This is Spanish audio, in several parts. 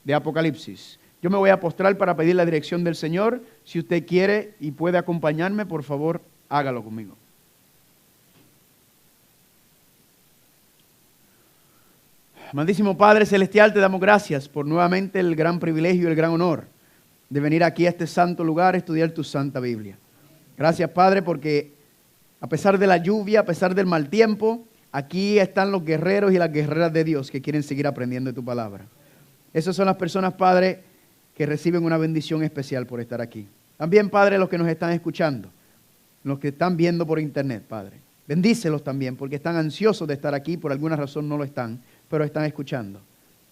de Apocalipsis. Yo me voy a postrar para pedir la dirección del Señor. Si usted quiere y puede acompañarme, por favor, hágalo conmigo. Amantísimo Padre Celestial, te damos gracias por nuevamente el gran privilegio y el gran honor de venir aquí a este santo lugar a estudiar tu santa Biblia. Gracias, Padre, porque a pesar de la lluvia, a pesar del mal tiempo, aquí están los guerreros y las guerreras de Dios que quieren seguir aprendiendo de tu palabra. Esas son las personas, Padre, que reciben una bendición especial por estar aquí. También, Padre, los que nos están escuchando, los que están viendo por internet, Padre. Bendícelos también, porque están ansiosos de estar aquí, por alguna razón no lo están, pero están escuchando.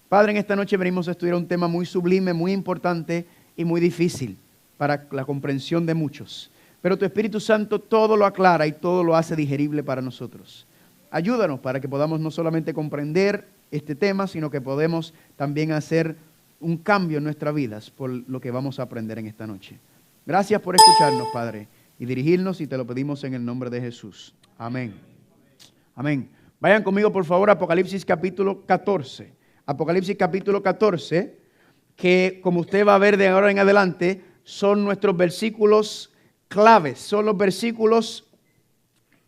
Padre, en esta noche venimos a estudiar un tema muy sublime, muy importante y muy difícil para la comprensión de muchos. Pero tu Espíritu Santo todo lo aclara y todo lo hace digerible para nosotros. Ayúdanos para que podamos no solamente comprender este tema, sino que podemos también hacer un cambio en nuestras vidas por lo que vamos a aprender en esta noche. Gracias por escucharnos, Padre, y dirigirnos, y te lo pedimos en el nombre de Jesús. Amén. Amén. Vayan conmigo, por favor, a Apocalipsis capítulo 14. Apocalipsis capítulo 14, que como usted va a ver de ahora en adelante, son nuestros versículos claves, son los versículos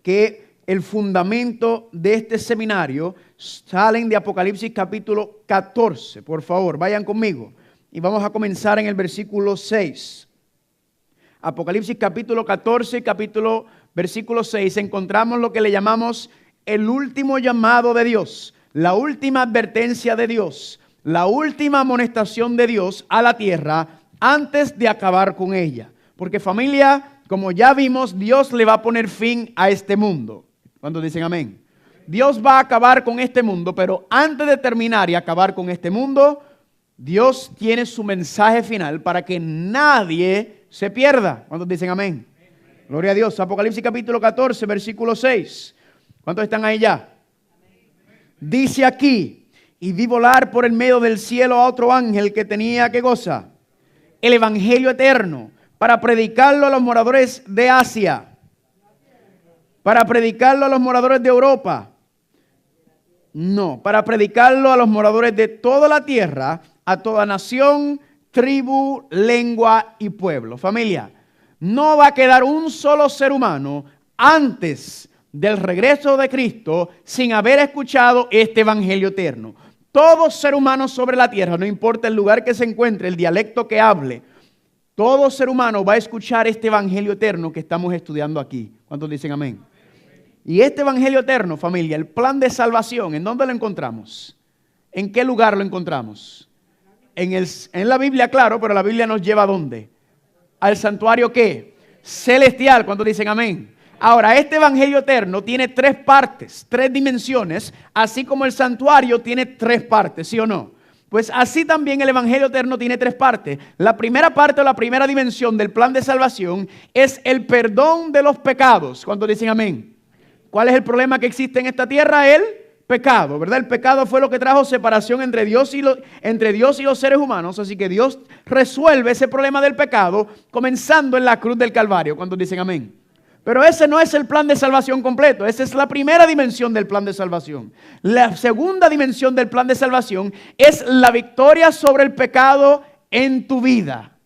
que el fundamento de este seminario salen de Apocalipsis capítulo 14. Por favor, vayan conmigo y vamos a comenzar en el versículo 6. Apocalipsis capítulo 14, versículo 6, encontramos lo que le llamamos el último llamado de Dios, la última advertencia de Dios, la última amonestación de Dios a la tierra antes de acabar con ella. Porque, familia, como ya vimos, Dios le va a poner fin a este mundo. ¿Cuántos dicen amén? Dios va a acabar con este mundo, pero antes de terminar y acabar con este mundo, Dios tiene su mensaje final para que nadie se pierda. ¿Cuántos dicen amén? Gloria a Dios. Apocalipsis capítulo 14, versículo 6. ¿Cuántos están ahí ya? Dice aquí: y vi volar por el medio del cielo a otro ángel que tenía, ¿qué cosa? El evangelio eterno, para predicarlo a los moradores de Asia, para predicarlo a los moradores de Europa. No, para predicarlo a los moradores de toda la tierra, a toda nación, tribu, lengua y pueblo. Familia, no va a quedar un solo ser humano antes del regreso de Cristo sin haber escuchado este evangelio eterno. Todo ser humano sobre la tierra, no importa el lugar que se encuentre, el dialecto que hable, todo ser humano va a escuchar este evangelio eterno que estamos estudiando aquí. ¿Cuántos dicen amén? Y este evangelio eterno, familia, el plan de salvación, ¿en dónde lo encontramos? ¿En qué lugar lo encontramos? En la Biblia, claro, pero la Biblia nos lleva ¿a dónde? Al santuario, ¿qué? Celestial. ¿Cuántos dicen amén? Ahora, este evangelio eterno tiene 3 partes, 3 dimensiones, así como el santuario tiene 3 partes, ¿sí o no? Pues así también el evangelio eterno tiene 3 partes. La primera parte o la primera dimensión del plan de salvación es el perdón de los pecados. ¿Cuántos dicen amén? ¿Cuál es el problema que existe en esta tierra? El pecado, ¿verdad? El pecado fue lo que trajo separación entre Dios y los seres humanos. Así que Dios resuelve ese problema del pecado comenzando en la cruz del Calvario. ¿Cuántos dicen amén? Pero ese no es el plan de salvación completo. Esa es la primera dimensión del plan de salvación. La segunda dimensión del plan de salvación es la victoria sobre el pecado en tu vida.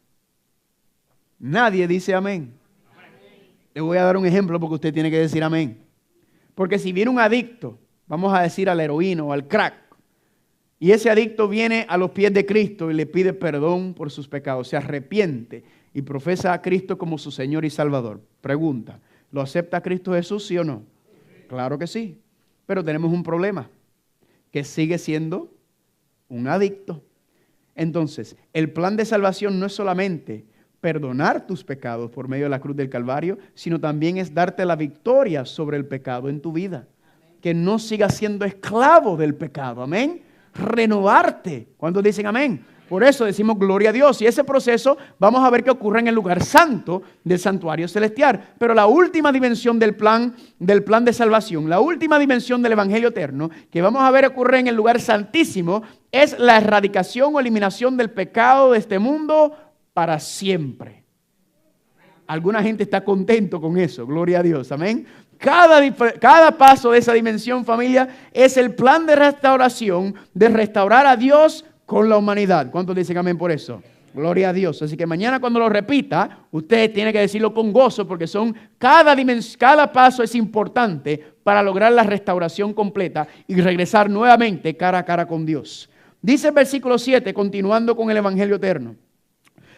Nadie dice amén. Le voy a dar un ejemplo porque usted tiene que decir amén. Porque si viene un adicto, vamos a decir al heroína o al crack, y ese adicto viene a los pies de Cristo y le pide perdón por sus pecados, se arrepiente y profesa a Cristo como su Señor y Salvador. Pregunta, ¿lo acepta Cristo Jesús, sí o no? Claro que sí, pero tenemos un problema, que sigue siendo un adicto. Entonces, el plan de salvación no es solamente perdonar tus pecados por medio de la cruz del Calvario, sino también es darte la victoria sobre el pecado en tu vida. Que no sigas siendo esclavo del pecado, amén. Renovarte. ¿Cuántos dicen amén? Por eso decimos gloria a Dios. Y ese proceso vamos a ver que ocurre en el lugar santo del santuario celestial. Pero la última dimensión del plan de salvación, la última dimensión del evangelio eterno, que vamos a ver ocurre en el lugar santísimo, es la erradicación o eliminación del pecado de este mundo para siempre. Alguna gente está contento con eso, gloria a Dios, amén. Cada paso de esa dimensión, familia, es el plan de restauración, de restaurar a Dios con la humanidad. ¿Cuántos dicen amén por eso? Gloria a Dios. Así que mañana cuando lo repita, usted tiene que decirlo con gozo porque cada paso es importante para lograr la restauración completa y regresar nuevamente cara a cara con Dios. Dice el versículo 7, continuando con el Evangelio eterno.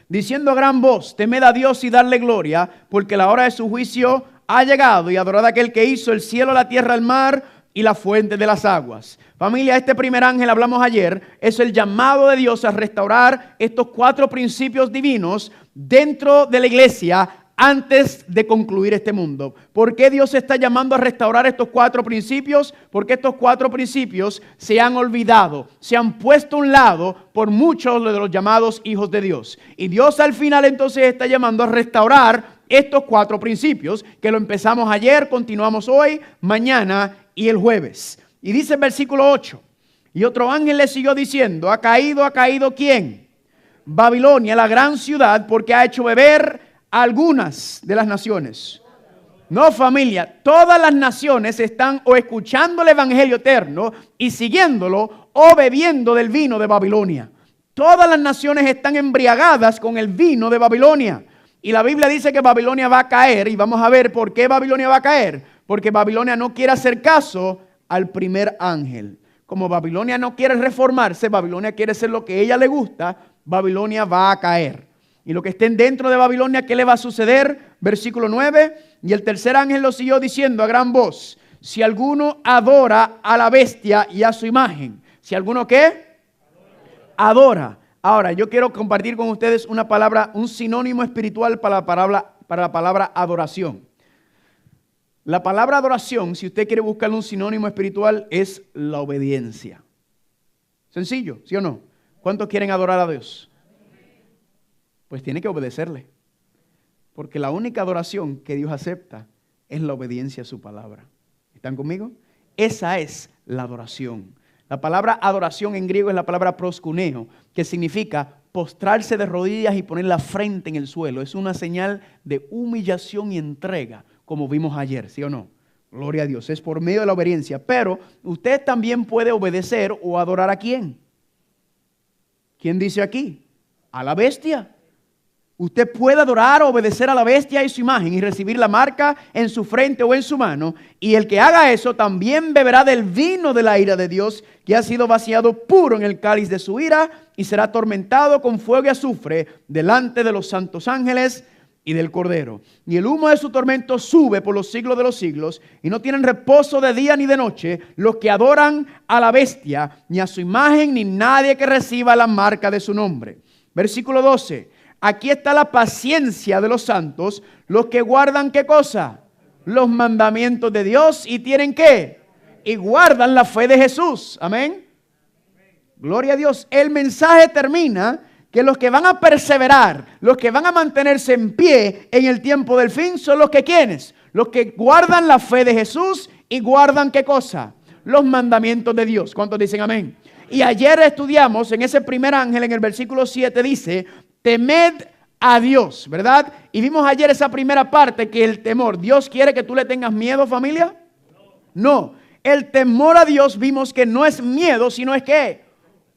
Diciendo a gran voz, temed a Dios y darle gloria, porque la hora de su juicio ha llegado y adorad a aquel que hizo el cielo, la tierra, el mar y la fuente de las aguas. Familia, este primer ángel, hablamos ayer, es el llamado de Dios a restaurar estos 4 principios divinos dentro de la iglesia antes de concluir este mundo. ¿Por qué Dios está llamando a restaurar estos 4 principios? Porque estos 4 principios se han olvidado, se han puesto a un lado por muchos de los llamados hijos de Dios. Y Dios al final entonces está llamando a restaurar estos 4 principios, que lo empezamos ayer, continuamos hoy, mañana y el jueves. Y dice el versículo 8, y otro ángel le siguió diciendo, ¿ha caído quién? Babilonia, la gran ciudad, porque ha hecho beber a algunas de las naciones. No, familia, todas las naciones están o escuchando el evangelio eterno y siguiéndolo o bebiendo del vino de Babilonia. Todas las naciones están embriagadas con el vino de Babilonia. Y la Biblia dice que Babilonia va a caer y vamos a ver por qué Babilonia va a caer. Porque Babilonia no quiere hacer caso al primer ángel. Como Babilonia no quiere reformarse, Babilonia quiere hacer lo que a ella le gusta, Babilonia va a caer. Y lo que estén dentro de Babilonia, ¿qué le va a suceder? Versículo 9, y el tercer ángel lo siguió diciendo a gran voz, si alguno adora a la bestia y a su imagen. ¿Si alguno qué? Adora. Ahora, yo quiero compartir con ustedes una palabra, un sinónimo espiritual para la palabra adoración. La palabra adoración, si usted quiere buscar un sinónimo espiritual, es la obediencia. Sencillo, ¿sí o no? ¿Cuántos quieren adorar a Dios? Pues tiene que obedecerle. Porque la única adoración que Dios acepta es la obediencia a su palabra. ¿Están conmigo? Esa es la adoración. La palabra adoración en griego es la palabra proskuneo, que significa postrarse de rodillas y poner la frente en el suelo. Es una señal de humillación y entrega, como vimos ayer, ¿sí o no? Gloria a Dios, es por medio de la obediencia. Pero usted también puede obedecer o adorar ¿a quién? ¿Quién dice aquí? A la bestia. Usted puede adorar o obedecer a la bestia y su imagen y recibir la marca en su frente o en su mano. Y el que haga eso también beberá del vino de la ira de Dios, que ha sido vaciado puro en el cáliz de su ira, y será atormentado con fuego y azufre delante de los santos ángeles y del Cordero. Y el humo de su tormento sube por los siglos de los siglos, y no tienen reposo de día ni de noche los que adoran a la bestia, ni a su imagen, ni nadie que reciba la marca de su nombre. Versículo 12. Aquí está la paciencia de los santos, los que guardan ¿qué cosa? Los mandamientos de Dios y tienen ¿qué? Y guardan la fe de Jesús. Amén. Gloria a Dios. El mensaje termina que los que van a perseverar, los que van a mantenerse en pie en el tiempo del fin son los que ¿quiénes? Los que guardan la fe de Jesús y guardan ¿qué cosa? Los mandamientos de Dios. ¿Cuántos dicen amén? Y ayer estudiamos en ese primer ángel, en el versículo 7 dice, temed a Dios, ¿verdad? Y vimos ayer esa primera parte, que el temor. ¿Dios quiere que tú le tengas miedo, familia? No. El temor a Dios vimos que no es miedo, sino es ¿qué?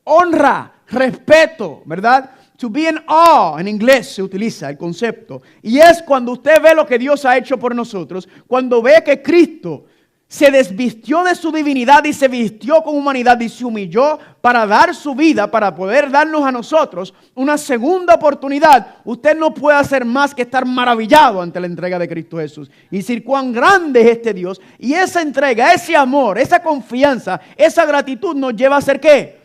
Honra, respeto, ¿verdad? To be in awe, en inglés se utiliza el concepto. Y es cuando usted ve lo que Dios ha hecho por nosotros, cuando ve que Cristo se desvistió de su divinidad y se vistió con humanidad y se humilló para dar su vida, para poder darnos a nosotros una segunda oportunidad. Usted no puede hacer más que estar maravillado ante la entrega de Cristo Jesús y decir cuán grande es este Dios. Y esa entrega, ese amor, esa confianza, esa gratitud nos lleva a hacer ¿qué?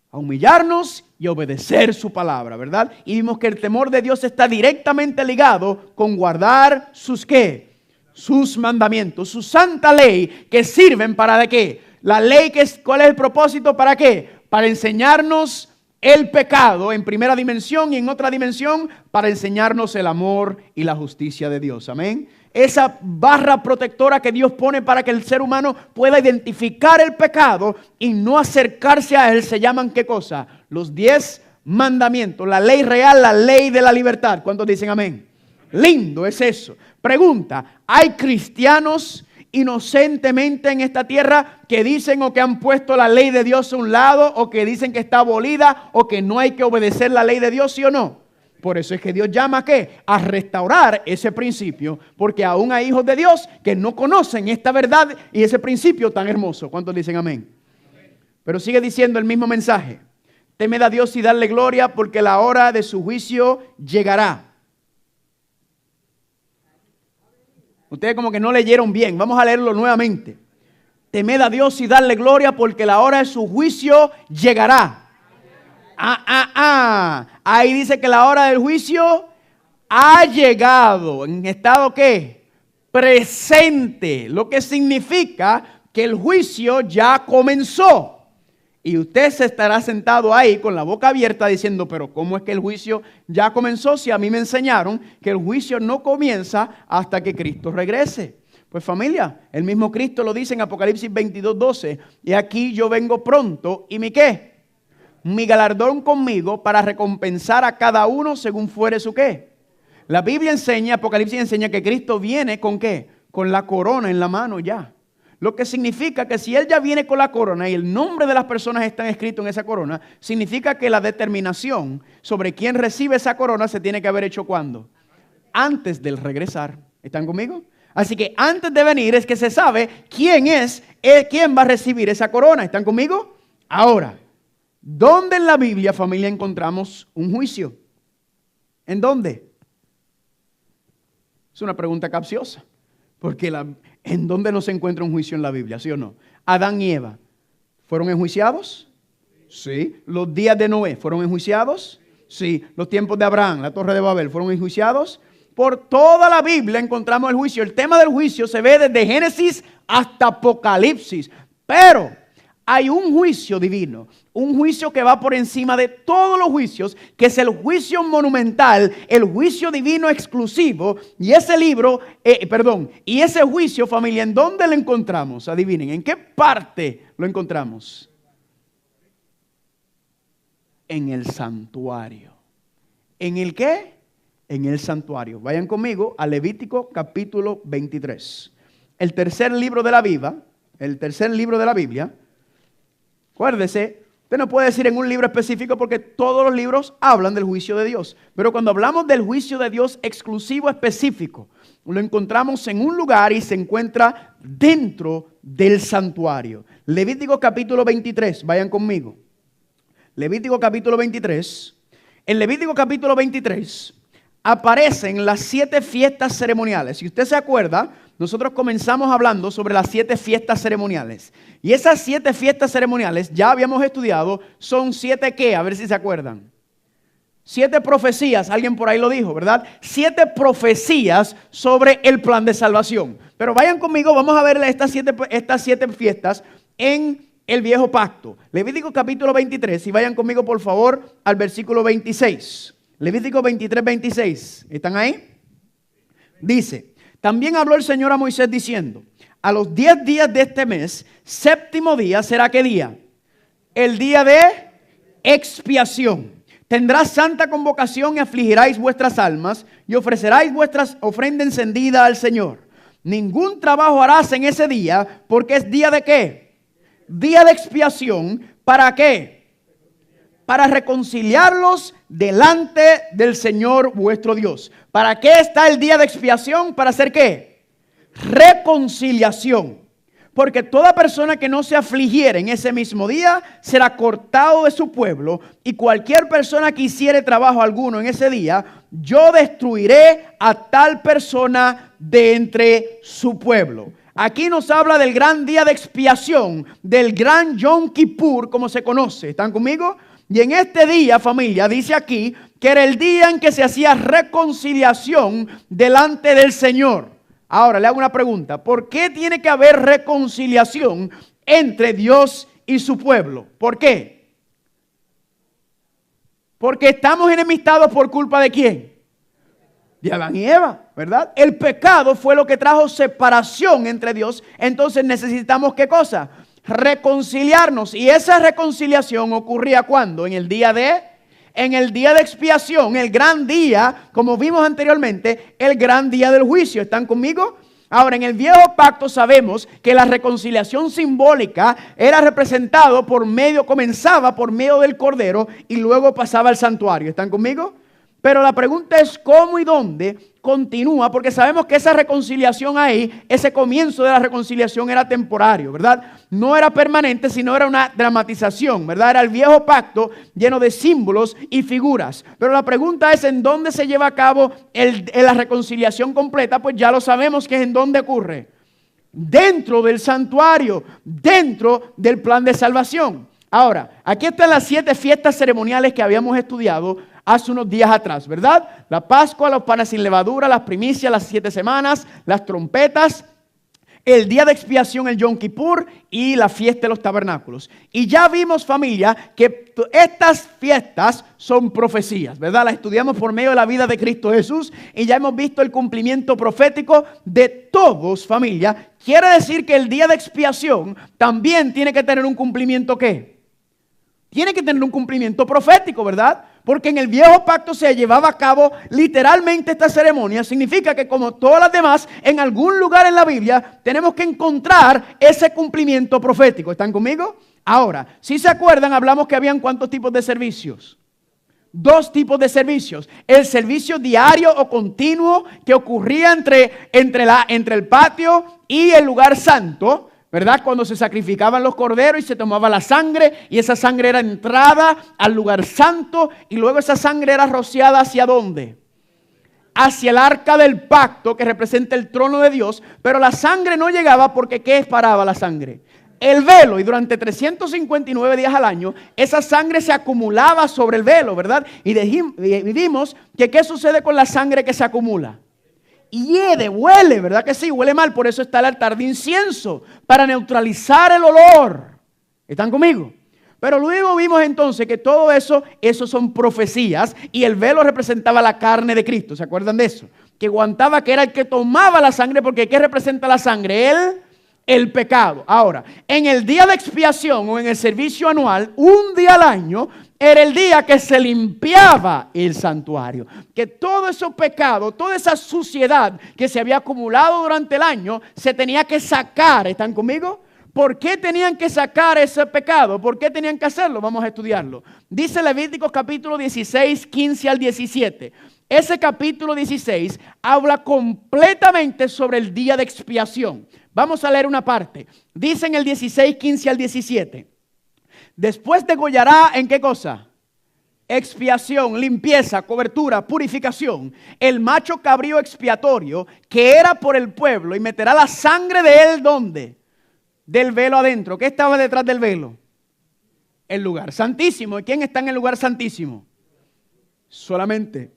A humillarnos y obedecer su palabra, ¿verdad? Y vimos que el temor de Dios está directamente ligado con guardar sus ¿qué? Sus mandamientos, su santa ley, que sirven para ¿de qué? La ley, ¿cuál es el propósito? ¿Para qué? Para enseñarnos el pecado en primera dimensión y en otra dimensión para enseñarnos el amor y la justicia de Dios. Amén. Esa barra protectora que Dios pone para que el ser humano pueda identificar el pecado y no acercarse a él se llaman ¿qué cosa? Los 10 mandamientos, la ley real, la ley de la libertad. ¿Cuántos dicen amén? Lindo es eso. Pregunta, ¿hay cristianos inocentemente en esta tierra que dicen o que han puesto la ley de Dios a un lado o que dicen que está abolida o que no hay que obedecer la ley de Dios, ¿sí o no? Por eso es que Dios llama ¿a qué? A restaurar ese principio, porque aún hay hijos de Dios que no conocen esta verdad y ese principio tan hermoso. ¿Cuántos dicen amén? Pero sigue diciendo el mismo mensaje. Temed a Dios y darle gloria porque la hora de su juicio llegará. Ustedes como que no leyeron bien. Vamos a leerlo nuevamente. Temed a Dios y darle gloria porque la hora de su juicio llegará. Ahí dice que la hora del juicio ha llegado. ¿En estado qué? Presente. Lo que significa que el juicio ya comenzó. Y usted se estará sentado ahí con la boca abierta diciendo, pero ¿cómo es que el juicio ya comenzó? Si a mí me enseñaron que el juicio no comienza hasta que Cristo regrese. Pues familia, el mismo Cristo lo dice en Apocalipsis 22:12. Y aquí yo vengo pronto y ¿mi qué? Mi galardón conmigo para recompensar a cada uno según fuere su qué. La Biblia enseña, Apocalipsis enseña que Cristo viene con ¿qué? Con la corona en la mano ya. Lo que significa que si Él ya viene con la corona y el nombre de las personas están escritos en esa corona, significa que la determinación sobre quién recibe esa corona se tiene que haber hecho ¿cuándo? Antes del regresar. ¿Están conmigo? Así que antes de venir es que se sabe quién va a recibir esa corona. ¿Están conmigo? Ahora, ¿dónde en la Biblia, familia, encontramos un juicio? ¿En dónde? Es una pregunta capciosa. Porque ¿en dónde no se encuentra un juicio en la Biblia? ¿Sí o no? Adán y Eva, ¿fueron enjuiciados? Sí. ¿Los días de Noé fueron enjuiciados? Sí. ¿Los tiempos de Abraham, la Torre de Babel, fueron enjuiciados? Por toda la Biblia encontramos el juicio. El tema del juicio se ve desde Génesis hasta Apocalipsis. Pero hay un juicio divino, un juicio que va por encima de todos los juicios, que es el juicio monumental, el juicio divino exclusivo. Y ese y ese juicio, familia, ¿en dónde lo encontramos? Adivinen, ¿en qué parte lo encontramos? En el santuario. ¿En el qué? En el santuario. Vayan conmigo a Levítico capítulo 23. El tercer libro de la Biblia. Acuérdese, usted no puede decir en un libro específico porque todos los libros hablan del juicio de Dios. Pero cuando hablamos del juicio de Dios exclusivo, específico, lo encontramos en un lugar y se encuentra dentro del santuario. Levítico capítulo 23, vayan conmigo. Levítico capítulo 23. En Levítico capítulo 23 aparecen las 7 fiestas ceremoniales. Si usted se acuerda, nosotros comenzamos hablando sobre las 7 fiestas ceremoniales. Y esas 7 fiestas ceremoniales, ya habíamos estudiado, son 7 ¿qué? A ver si se acuerdan. 7 profecías, alguien por ahí lo dijo, ¿verdad? 7 profecías sobre el plan de salvación. Pero vayan conmigo, vamos a ver estas siete fiestas en el viejo pacto. Levítico capítulo 23, y vayan conmigo por favor al versículo 26. Levítico 23, 26. ¿Están ahí? Dice: también habló el Señor a Moisés diciendo: a los 10 días de este mes, séptimo día, ¿será qué día? El día de expiación. Tendrás santa convocación y afligiráis vuestras almas y ofreceráis vuestras ofrenda encendida al Señor. Ningún trabajo harás en ese día, porque es día de ¿qué? Día de expiación. ¿Para qué? Para reconciliarlos delante del Señor vuestro Dios. ¿Para qué está el día de expiación? ¿Para hacer qué? Reconciliación. Porque toda persona que no se afligiere en ese mismo día será cortado de su pueblo, y cualquier persona que hiciere trabajo alguno en ese día, yo destruiré a tal persona de entre su pueblo. Aquí nos habla del gran día de expiación, del gran Yom Kippur, como se conoce. ¿Están conmigo? Y en este día, familia, dice aquí que era el día en que se hacía reconciliación delante del Señor. Ahora le hago una pregunta: ¿por qué tiene que haber reconciliación entre Dios y su pueblo? ¿Por qué? Porque estamos enemistados por culpa de ¿quién? De Adán y Eva, ¿verdad? El pecado fue lo que trajo separación entre Dios. Entonces necesitamos ¿qué cosa? Reconciliarnos. Y esa reconciliación ocurría ¿cuándo? En el día de expiación, el gran día, como vimos anteriormente, el gran día del juicio. ¿Están conmigo? Ahora, en el viejo pacto sabemos que la reconciliación simbólica era representado comenzaba por medio del cordero y luego pasaba al santuario. ¿Están conmigo? Pero la pregunta es cómo y dónde continúa, porque sabemos que esa reconciliación ahí, ese comienzo de la reconciliación era temporario, ¿verdad? No era permanente, sino era una dramatización, ¿verdad? Era el viejo pacto lleno de símbolos y figuras. Pero la pregunta es ¿en dónde se lleva a cabo la reconciliación completa? Pues ya lo sabemos que es en dónde ocurre. Dentro del santuario, dentro del plan de salvación. Ahora, aquí están las 7 fiestas ceremoniales que habíamos estudiado hace unos días atrás, ¿verdad? La Pascua, los panes sin levadura, las primicias, las 7 semanas, las trompetas, el día de expiación, el Yom Kippur y la fiesta de los tabernáculos. Y ya vimos, familia, que estas fiestas son profecías, ¿verdad? Las estudiamos por medio de la vida de Cristo Jesús y ya hemos visto el cumplimiento profético de todos, familia. Quiere decir que el día de expiación también tiene que tener un cumplimiento, ¿qué? Tiene que tener un cumplimiento profético, ¿verdad? Porque en el viejo pacto se llevaba a cabo literalmente esta ceremonia. Significa que como todas las demás, en algún lugar en la Biblia tenemos que encontrar ese cumplimiento profético. ¿Están conmigo? Ahora, si se acuerdan, hablamos que habían ¿cuántos tipos de servicios? 2 tipos de servicios. El servicio diario o continuo que ocurría entre el patio y el lugar santo, ¿verdad? Cuando se sacrificaban los corderos y se tomaba la sangre y esa sangre era entrada al lugar santo y luego esa sangre era rociada ¿hacia dónde? Hacia el arca del pacto que representa el trono de Dios, pero la sangre no llegaba porque ¿qué paraba la sangre? El velo, y durante 359 días al año esa sangre se acumulaba sobre el velo, ¿verdad? Y vimos que ¿qué sucede con la sangre que se acumula? Hiede, huele, ¿verdad que sí? Huele mal, por eso está el altar de incienso, para neutralizar el olor. ¿Están conmigo? Pero luego vimos entonces que todo eso son profecías y el velo representaba la carne de Cristo. ¿Se acuerdan de eso? Que aguantaba, que era el que tomaba la sangre, porque ¿qué representa la sangre? El pecado. Ahora, en el día de expiación o en el servicio anual, un día al año, era el día que se limpiaba el santuario. Que todo ese pecado, toda esa suciedad que se había acumulado durante el año, se tenía que sacar. ¿Están conmigo? ¿Por qué tenían que sacar ese pecado? ¿Por qué tenían que hacerlo? Vamos a estudiarlo. Dice Levíticos capítulo 16, 15 al 17. Ese capítulo 16 habla completamente sobre el día de expiación. Vamos a leer una parte. Dice en el 16, 15 al 17. Después degollará, ¿en qué cosa? Expiación, limpieza, cobertura, purificación. El macho cabrío expiatorio que era por el pueblo y meterá la sangre de él, ¿dónde? Del velo adentro. ¿Qué estaba detrás del velo? El lugar santísimo. ¿Y quién está en el lugar santísimo? Solamente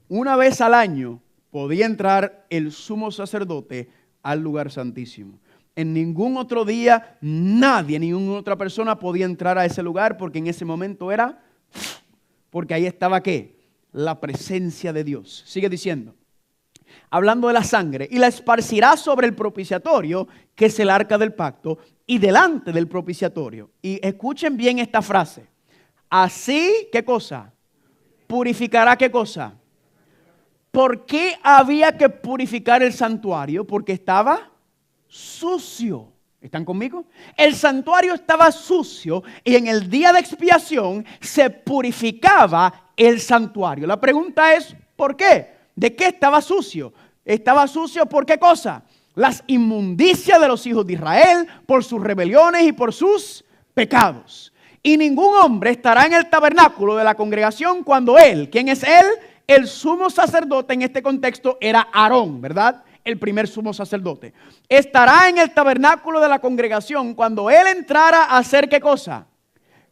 una vez al año podía entrar el sumo sacerdote al lugar santísimo. En ningún otro día nadie, ninguna otra persona podía entrar a ese lugar porque en ese momento porque ahí estaba ¿qué? La presencia de Dios. Sigue diciendo, hablando de la sangre, y la esparcirá sobre el propiciatorio, que es el arca del pacto, y delante del propiciatorio. Y escuchen bien esta frase. Así, ¿qué cosa? Purificará, ¿qué cosa? ¿Por qué había que purificar el santuario? Porque estaba sucio. ¿Están conmigo? El santuario estaba sucio y en el día de expiación se purificaba el santuario. La pregunta es, ¿por qué? ¿De qué estaba sucio? Estaba sucio ¿por qué cosa? Las inmundicias de los hijos de Israel, por sus rebeliones y por sus pecados. Y ningún hombre estará en el tabernáculo de la congregación cuando él, ¿quién es él? El sumo sacerdote en este contexto era Aarón, ¿verdad? El primer sumo sacerdote. Estará en el tabernáculo de la congregación cuando él entrara a hacer ¿qué cosa?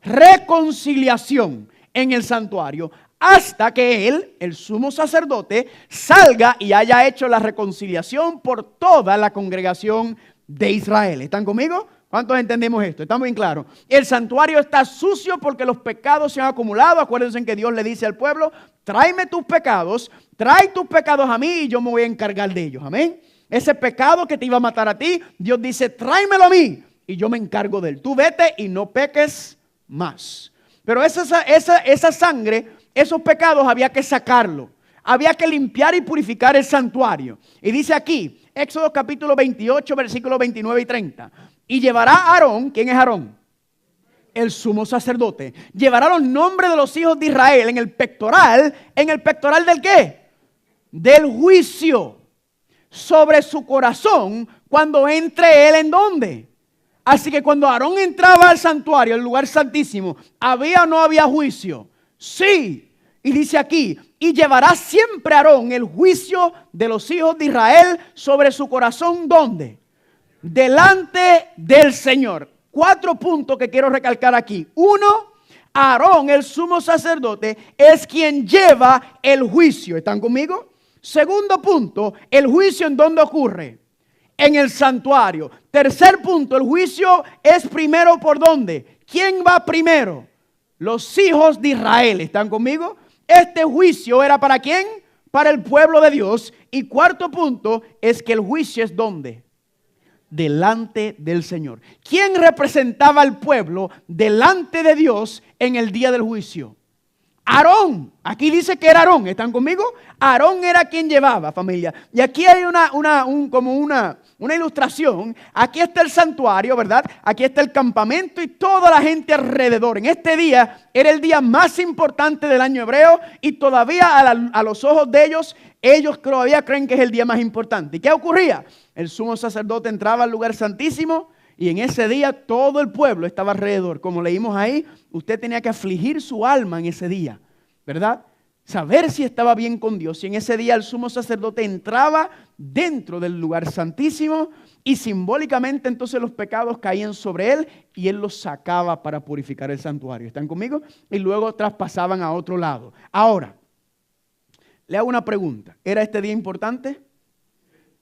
Reconciliación en el santuario, hasta que él, el sumo sacerdote, salga y haya hecho la reconciliación por toda la congregación de Israel. ¿Están conmigo? ¿Cuántos entendemos esto? ¿Está muy claro? El santuario está sucio porque los pecados se han acumulado. Acuérdense que Dios le dice al pueblo, tráeme tus pecados, trae tus pecados a mí y yo me voy a encargar de ellos. Amén. Ese pecado que te iba a matar a ti, Dios dice, tráemelo a mí y yo me encargo de él. Tú vete y no peques más. Pero esa sangre, esos pecados había que sacarlo. Había que limpiar y purificar el santuario. Y dice aquí, Éxodo capítulo 28, versículos 29 y 30. Y llevará a Aarón, ¿quién es Aarón? El sumo sacerdote. Llevará los nombres de los hijos de Israel en el pectoral ¿del qué? Del juicio, sobre su corazón, cuando entre él, ¿en dónde? Así que cuando Aarón entraba al santuario, al lugar santísimo, ¿había o no había juicio? Sí. Y dice aquí, y llevará siempre Aarón el juicio de los hijos de Israel sobre su corazón, ¿dónde? Delante del Señor. 4 puntos que quiero recalcar aquí. 1, Aarón, el sumo sacerdote, es quien lleva el juicio. ¿Están conmigo? Segundo punto, el juicio ¿en dónde ocurre? En el santuario. Tercer punto, el juicio es primero ¿por dónde? ¿Quién va primero? Los hijos de Israel. ¿Están conmigo? Este juicio era ¿para quién? Para el pueblo de Dios. Y cuarto punto es que el juicio es ¿dónde? Delante del Señor. ¿Quién representaba al pueblo delante de Dios en el día del juicio? Aarón. Aquí dice que era Aarón. ¿Están conmigo? Aarón era quien llevaba, familia. Y aquí hay una ilustración. Aquí está el santuario, ¿verdad? Aquí está el campamento y toda la gente alrededor. En este día era el día más importante del año hebreo y todavía a los ojos de ellos todavía creen que es el día más importante. ¿Y qué ocurría? El sumo sacerdote entraba al lugar santísimo y en ese día todo el pueblo estaba alrededor. Como leímos ahí, usted tenía que afligir su alma en ese día, ¿verdad? Saber si estaba bien con Dios. Y en ese día el sumo sacerdote entraba dentro del lugar santísimo y simbólicamente entonces los pecados caían sobre él y él los sacaba para purificar el santuario. ¿Están conmigo? Y luego traspasaban a otro lado. Ahora, le hago una pregunta. ¿Era este día importante?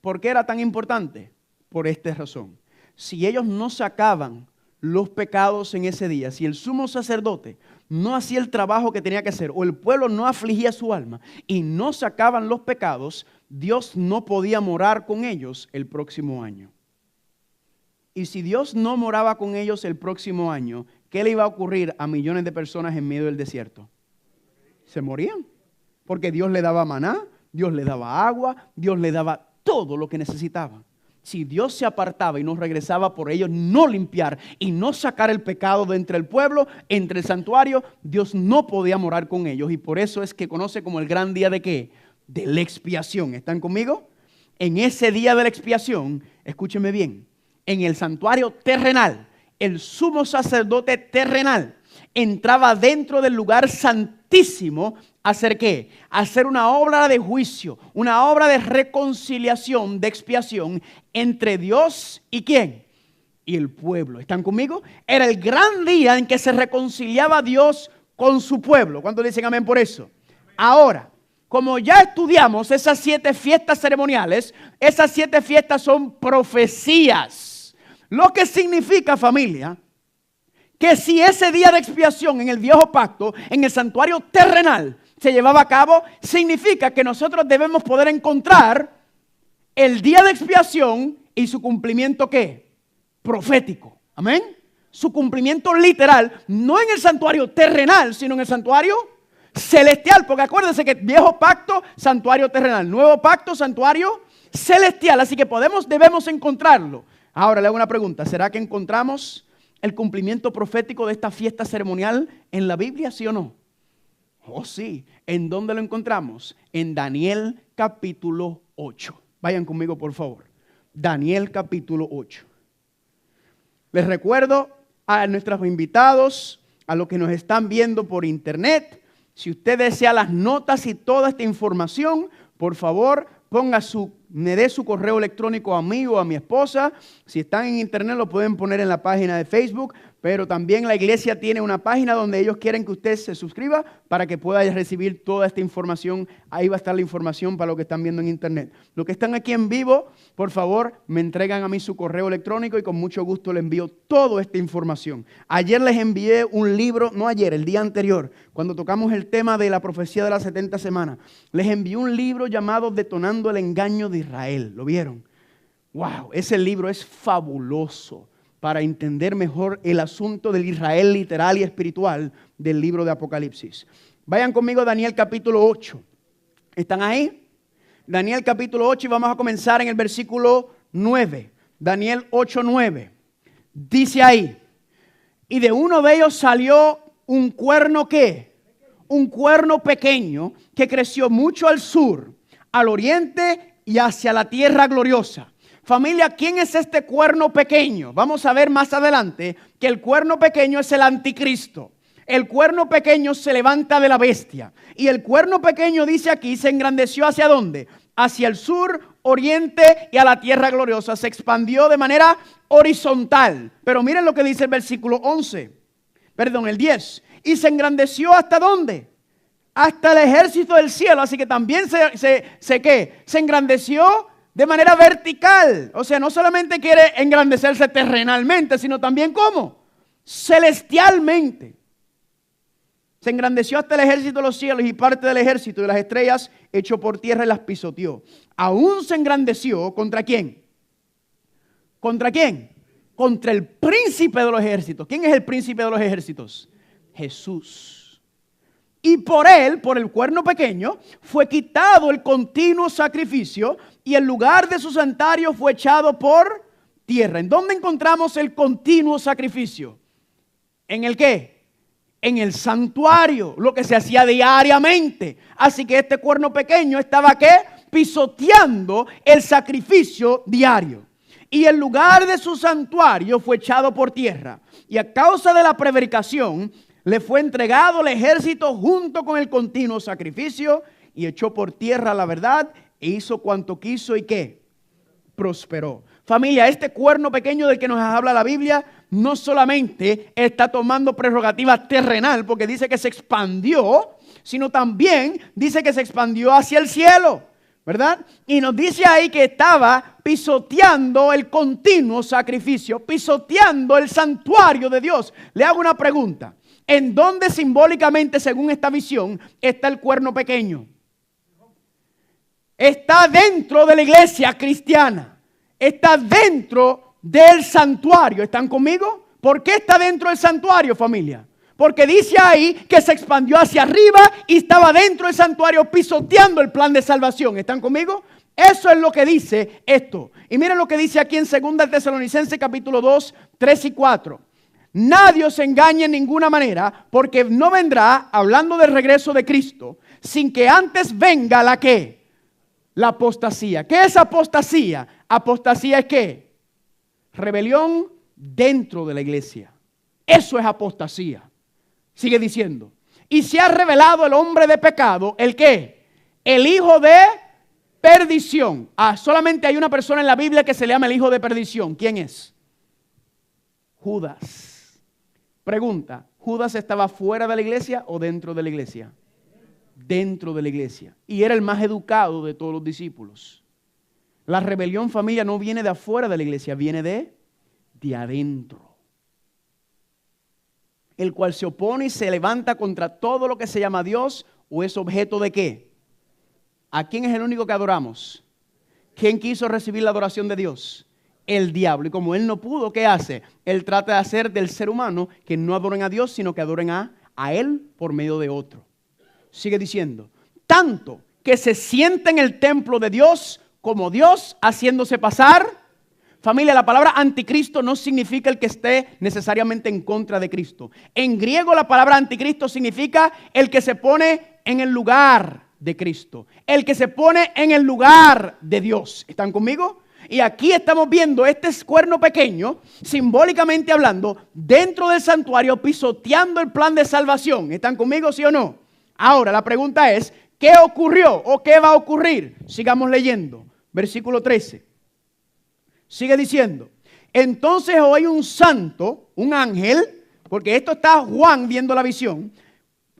¿Por qué era tan importante? Por esta razón. Si ellos no sacaban los pecados en ese día, si el sumo sacerdote no hacía el trabajo que tenía que hacer, o el pueblo no afligía su alma y no sacaban los pecados, Dios no podía morar con ellos el próximo año. Y si Dios no moraba con ellos el próximo año, ¿qué le iba a ocurrir a millones de personas en medio del desierto? Se morían, porque Dios le daba maná, Dios le daba agua, Dios le daba todo lo que necesitaban. Si Dios se apartaba y no regresaba por ellos, no limpiar y no sacar el pecado de entre el pueblo, entre el santuario, Dios no podía morar con ellos. Y por eso es que conoce como el gran día de ¿qué? De la expiación. ¿Están conmigo? En ese día de la expiación, escúchenme bien, en el santuario terrenal, el sumo sacerdote terrenal entraba dentro del lugar santísimo a hacer ¿qué? A hacer una obra de juicio, una obra de reconciliación, de expiación entre Dios y ¿quién? Y el pueblo. ¿Están conmigo? Era el gran día en que se reconciliaba Dios con su pueblo. ¿Cuántos dicen amén por eso? Ahora, como ya estudiamos esas 7 fiestas ceremoniales, esas 7 fiestas son profecías. Lo que significa, familia, que si ese día de expiación en el viejo pacto, en el santuario terrenal, se llevaba a cabo, significa que nosotros debemos poder encontrar el día de expiación y su cumplimiento ¿qué? Profético. Amén. Su cumplimiento literal, no en el santuario terrenal, sino en el santuario celestial. Porque acuérdense que viejo pacto, santuario terrenal. Nuevo pacto, santuario celestial. Así que debemos encontrarlo. Ahora le hago una pregunta. ¿Será que encontramos el cumplimiento profético de esta fiesta ceremonial en la Biblia, sí o no? Oh, sí. ¿En dónde lo encontramos? En Daniel capítulo 8. Vayan conmigo, por favor. Daniel capítulo 8. Les recuerdo a nuestros invitados, a los que nos están viendo por internet, si usted desea las notas y toda esta información, por favor, me dé su correo electrónico a mí o a mi esposa. Si están en internet lo pueden poner en la página de Facebook, pero también la iglesia tiene una página donde ellos quieren que usted se suscriba para que pueda recibir toda esta información. Ahí va a estar la información para los que están viendo en internet. Los que están aquí en vivo, por favor, me entregan a mí su correo electrónico y con mucho gusto le envío toda esta información. Ayer les envié un libro, no ayer, el día anterior, cuando tocamos el tema de la profecía de las 70 semanas. Les envié un libro llamado Detonando el Engaño de Israel. ¿Lo vieron? ¡Wow! Ese libro es fabuloso para entender mejor el asunto del Israel literal y espiritual del libro de Apocalipsis. Vayan conmigo a Daniel capítulo 8. ¿Están ahí? Daniel capítulo 8 y vamos a comenzar en el versículo 9. Daniel 8:9. Dice ahí, y de uno de ellos salió un cuerno, ¿qué? Un cuerno pequeño que creció mucho al sur, al oriente y hacia la tierra gloriosa. Familia, ¿quién es este cuerno pequeño? Vamos a ver más adelante que el cuerno pequeño es el anticristo. El cuerno pequeño se levanta de la bestia. Y el cuerno pequeño, dice aquí, se engrandeció ¿hacia dónde? Hacia el sur, oriente y a la tierra gloriosa. Se expandió de manera horizontal. Pero miren lo que dice el versículo 10. Y se engrandeció ¿hasta dónde? Hasta el ejército del cielo. Así que también se engrandeció de manera vertical. O sea, no solamente quiere engrandecerse terrenalmente, sino también ¿cómo? Celestialmente. Se engrandeció hasta el ejército de los cielos y parte del ejército de las estrellas echó por tierra y las pisoteó. Aún se engrandeció ¿contra quién? ¿Contra quién? Contra el príncipe de los ejércitos. ¿Quién es el príncipe de los ejércitos? Jesús. Y por él, por el cuerno pequeño, fue quitado el continuo sacrificio y el lugar de su santuario fue echado por tierra. ¿En dónde encontramos el continuo sacrificio? ¿En el qué? En el santuario, lo que se hacía diariamente. Así que este cuerno pequeño estaba ¿qué? Pisoteando el sacrificio diario. Y el lugar de su santuario fue echado por tierra. Y a causa de la prevaricación, le fue entregado el ejército junto con el continuo sacrificio y echó por tierra la verdad e hizo cuanto quiso y ¿qué? Prosperó. Familia, este cuerno pequeño del que nos habla la Biblia no solamente está tomando prerrogativa terrenal porque dice que se expandió, sino también dice que se expandió hacia el cielo, ¿verdad? Y nos dice ahí que estaba pisoteando el continuo sacrificio, pisoteando el santuario de Dios. Le hago una pregunta. ¿En dónde simbólicamente, según esta visión, está el cuerno pequeño? Está dentro de la iglesia cristiana. Está dentro del santuario. ¿Están conmigo? ¿Por qué está dentro del santuario, familia? Porque dice ahí que se expandió hacia arriba y estaba dentro del santuario pisoteando el plan de salvación. ¿Están conmigo? Eso es lo que dice esto. Y miren lo que dice aquí en 2 Tesalonicenses capítulo 2, 3 y 4. Nadie os engañe en ninguna manera, porque no vendrá, hablando del regreso de Cristo, sin que antes venga la ¿qué? La apostasía. ¿Qué es apostasía? Apostasía es ¿qué? Rebelión dentro de la iglesia. Eso es apostasía. Sigue diciendo. Y se ha revelado el hombre de pecado, ¿el qué? El hijo de perdición. Solamente hay una persona en la Biblia que se le llama el hijo de perdición. ¿Quién es? Judas. Pregunta, ¿Judas estaba fuera de la iglesia o dentro de la iglesia? Dentro de la iglesia. Y era el más educado de todos los discípulos. La rebelión, familia, no viene de afuera de la iglesia, viene de adentro. El cual se opone y se levanta contra todo lo que se llama Dios o es objeto de ¿qué? ¿A quién es el único que adoramos? ¿Quién quiso recibir la adoración de Dios? El diablo. Y como él no pudo, ¿qué hace? Él trata de hacer del ser humano que no adoren a Dios, sino que adoren a él por medio de otro. Sigue diciendo, tanto que se sienta en el templo de Dios como Dios haciéndose pasar. Familia, la palabra anticristo no significa el que esté necesariamente en contra de Cristo. En griego la palabra anticristo significa el que se pone en el lugar de Cristo. El que se pone en el lugar de Dios. ¿Están conmigo? Y aquí estamos viendo este cuerno pequeño, simbólicamente hablando, dentro del santuario, pisoteando el plan de salvación. ¿Están conmigo, sí o no? Ahora, la pregunta es, ¿qué ocurrió o qué va a ocurrir? Sigamos leyendo. Versículo 13. Sigue diciendo, entonces oí un santo, un ángel, porque esto está Juan viendo la visión.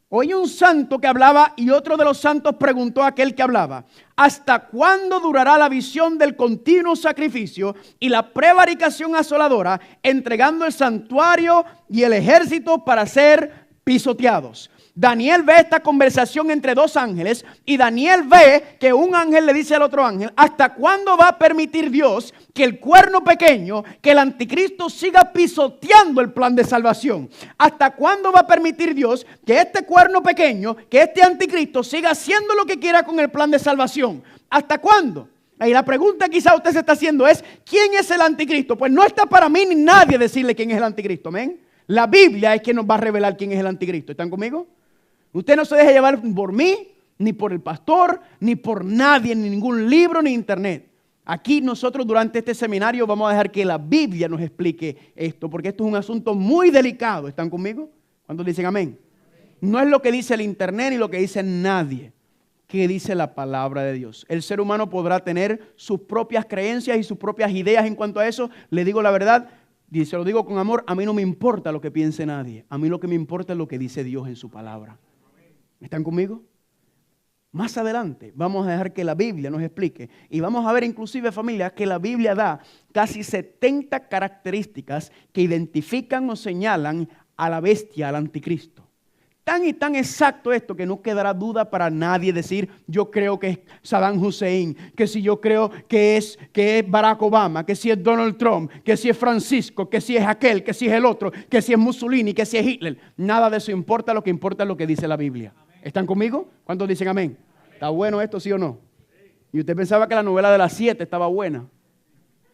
Oí un santo que hablaba y otro de los santos preguntó a aquel que hablaba, ¿hasta cuándo durará la visión del continuo sacrificio y la prevaricación asoladora, entregando el santuario y el ejército para ser pisoteados? Daniel ve esta conversación entre dos ángeles y Daniel ve que un ángel le dice al otro ángel: ¿hasta cuándo va a permitir Dios que el cuerno pequeño, que el anticristo siga pisoteando el plan de salvación? ¿Hasta cuándo va a permitir Dios que este cuerno pequeño, que este anticristo siga haciendo lo que quiera con el plan de salvación? ¿Hasta cuándo? Y la pregunta quizá usted se está haciendo es: ¿quién es el anticristo? Pues no está para mí ni nadie decirle quién es el anticristo, amén. La Biblia es quien nos va a revelar quién es el anticristo. ¿Están conmigo? Usted no se deja llevar por mí, ni por el pastor, ni por nadie, ni ningún libro, ni internet. Aquí nosotros durante este seminario vamos a dejar que la Biblia nos explique esto, porque esto es un asunto muy delicado. ¿Están conmigo? ¿Cuántos dicen amén? No es lo que dice el internet ni lo que dice nadie. ¿Qué dice la palabra de Dios? El ser humano podrá tener sus propias creencias y sus propias ideas en cuanto a eso. Le digo la verdad, y se lo digo con amor, a mí no me importa lo que piense nadie. A mí lo que me importa es lo que dice Dios en su palabra. ¿Están conmigo? Más adelante vamos a dejar que la Biblia nos explique y vamos a ver inclusive, familia, que la Biblia da casi 70 características que identifican o señalan a la bestia, al anticristo. Tan y tan exacto esto que no quedará duda para nadie decir: yo creo que es Saddam Hussein, que si yo creo que es Barack Obama, que si es Donald Trump, que si es Francisco, que si es aquel, que si es el otro, que si es Mussolini, que si es Hitler. Nada de eso importa, lo que importa es lo que dice la Biblia. ¿Están conmigo? ¿Cuántos dicen amén? ¿Está bueno esto, sí o no? Y usted pensaba que la novela de las 7 estaba buena.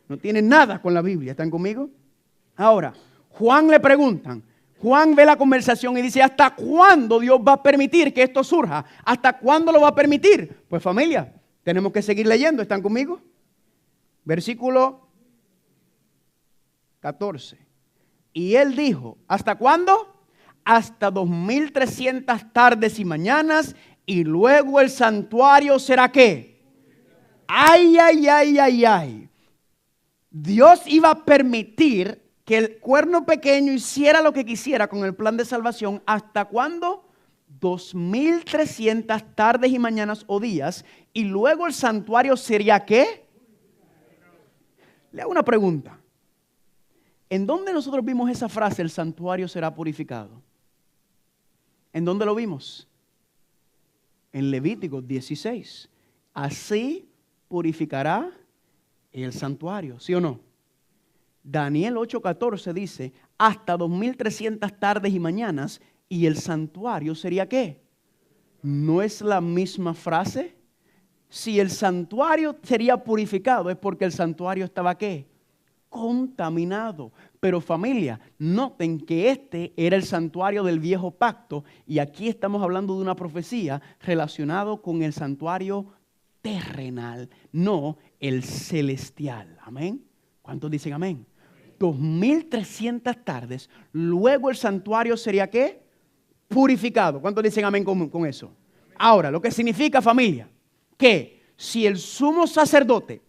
No tiene nada con la Biblia. ¿Están conmigo? Ahora, Juan le preguntan. Juan ve la conversación y dice: ¿hasta cuándo Dios va a permitir que esto surja? ¿Hasta cuándo lo va a permitir? Pues familia, tenemos que seguir leyendo. ¿Están conmigo? Versículo 14. Y él dijo: ¿hasta cuándo? Hasta 2300 tardes y mañanas, y luego el santuario será ¿qué? Ay, ay, ay, ay, ay. Dios iba a permitir que el cuerno pequeño hiciera lo que quisiera con el plan de salvación. ¿Hasta cuándo? 2300 tardes y mañanas o días, y luego el santuario sería ¿qué? Le hago una pregunta. ¿En dónde nosotros vimos esa frase, el santuario será purificado? ¿En dónde lo vimos? En Levítico 16. Así purificará el santuario, ¿sí o no? Daniel 8:14 dice: hasta 2300 tardes y mañanas, y el santuario sería ¿qué? ¿No es la misma frase? Si el santuario sería purificado, es porque el santuario estaba ¿qué? Contaminado. Pero familia, noten que este era el santuario del viejo pacto, y aquí estamos hablando de una profecía relacionado con el santuario terrenal, no el celestial. Amén. ¿Cuántos dicen amén? 2300 tardes, luego el santuario sería ¿qué? Purificado. ¿Cuántos dicen amén con eso? Ahora, lo que significa, familia, que si el sumo sacerdote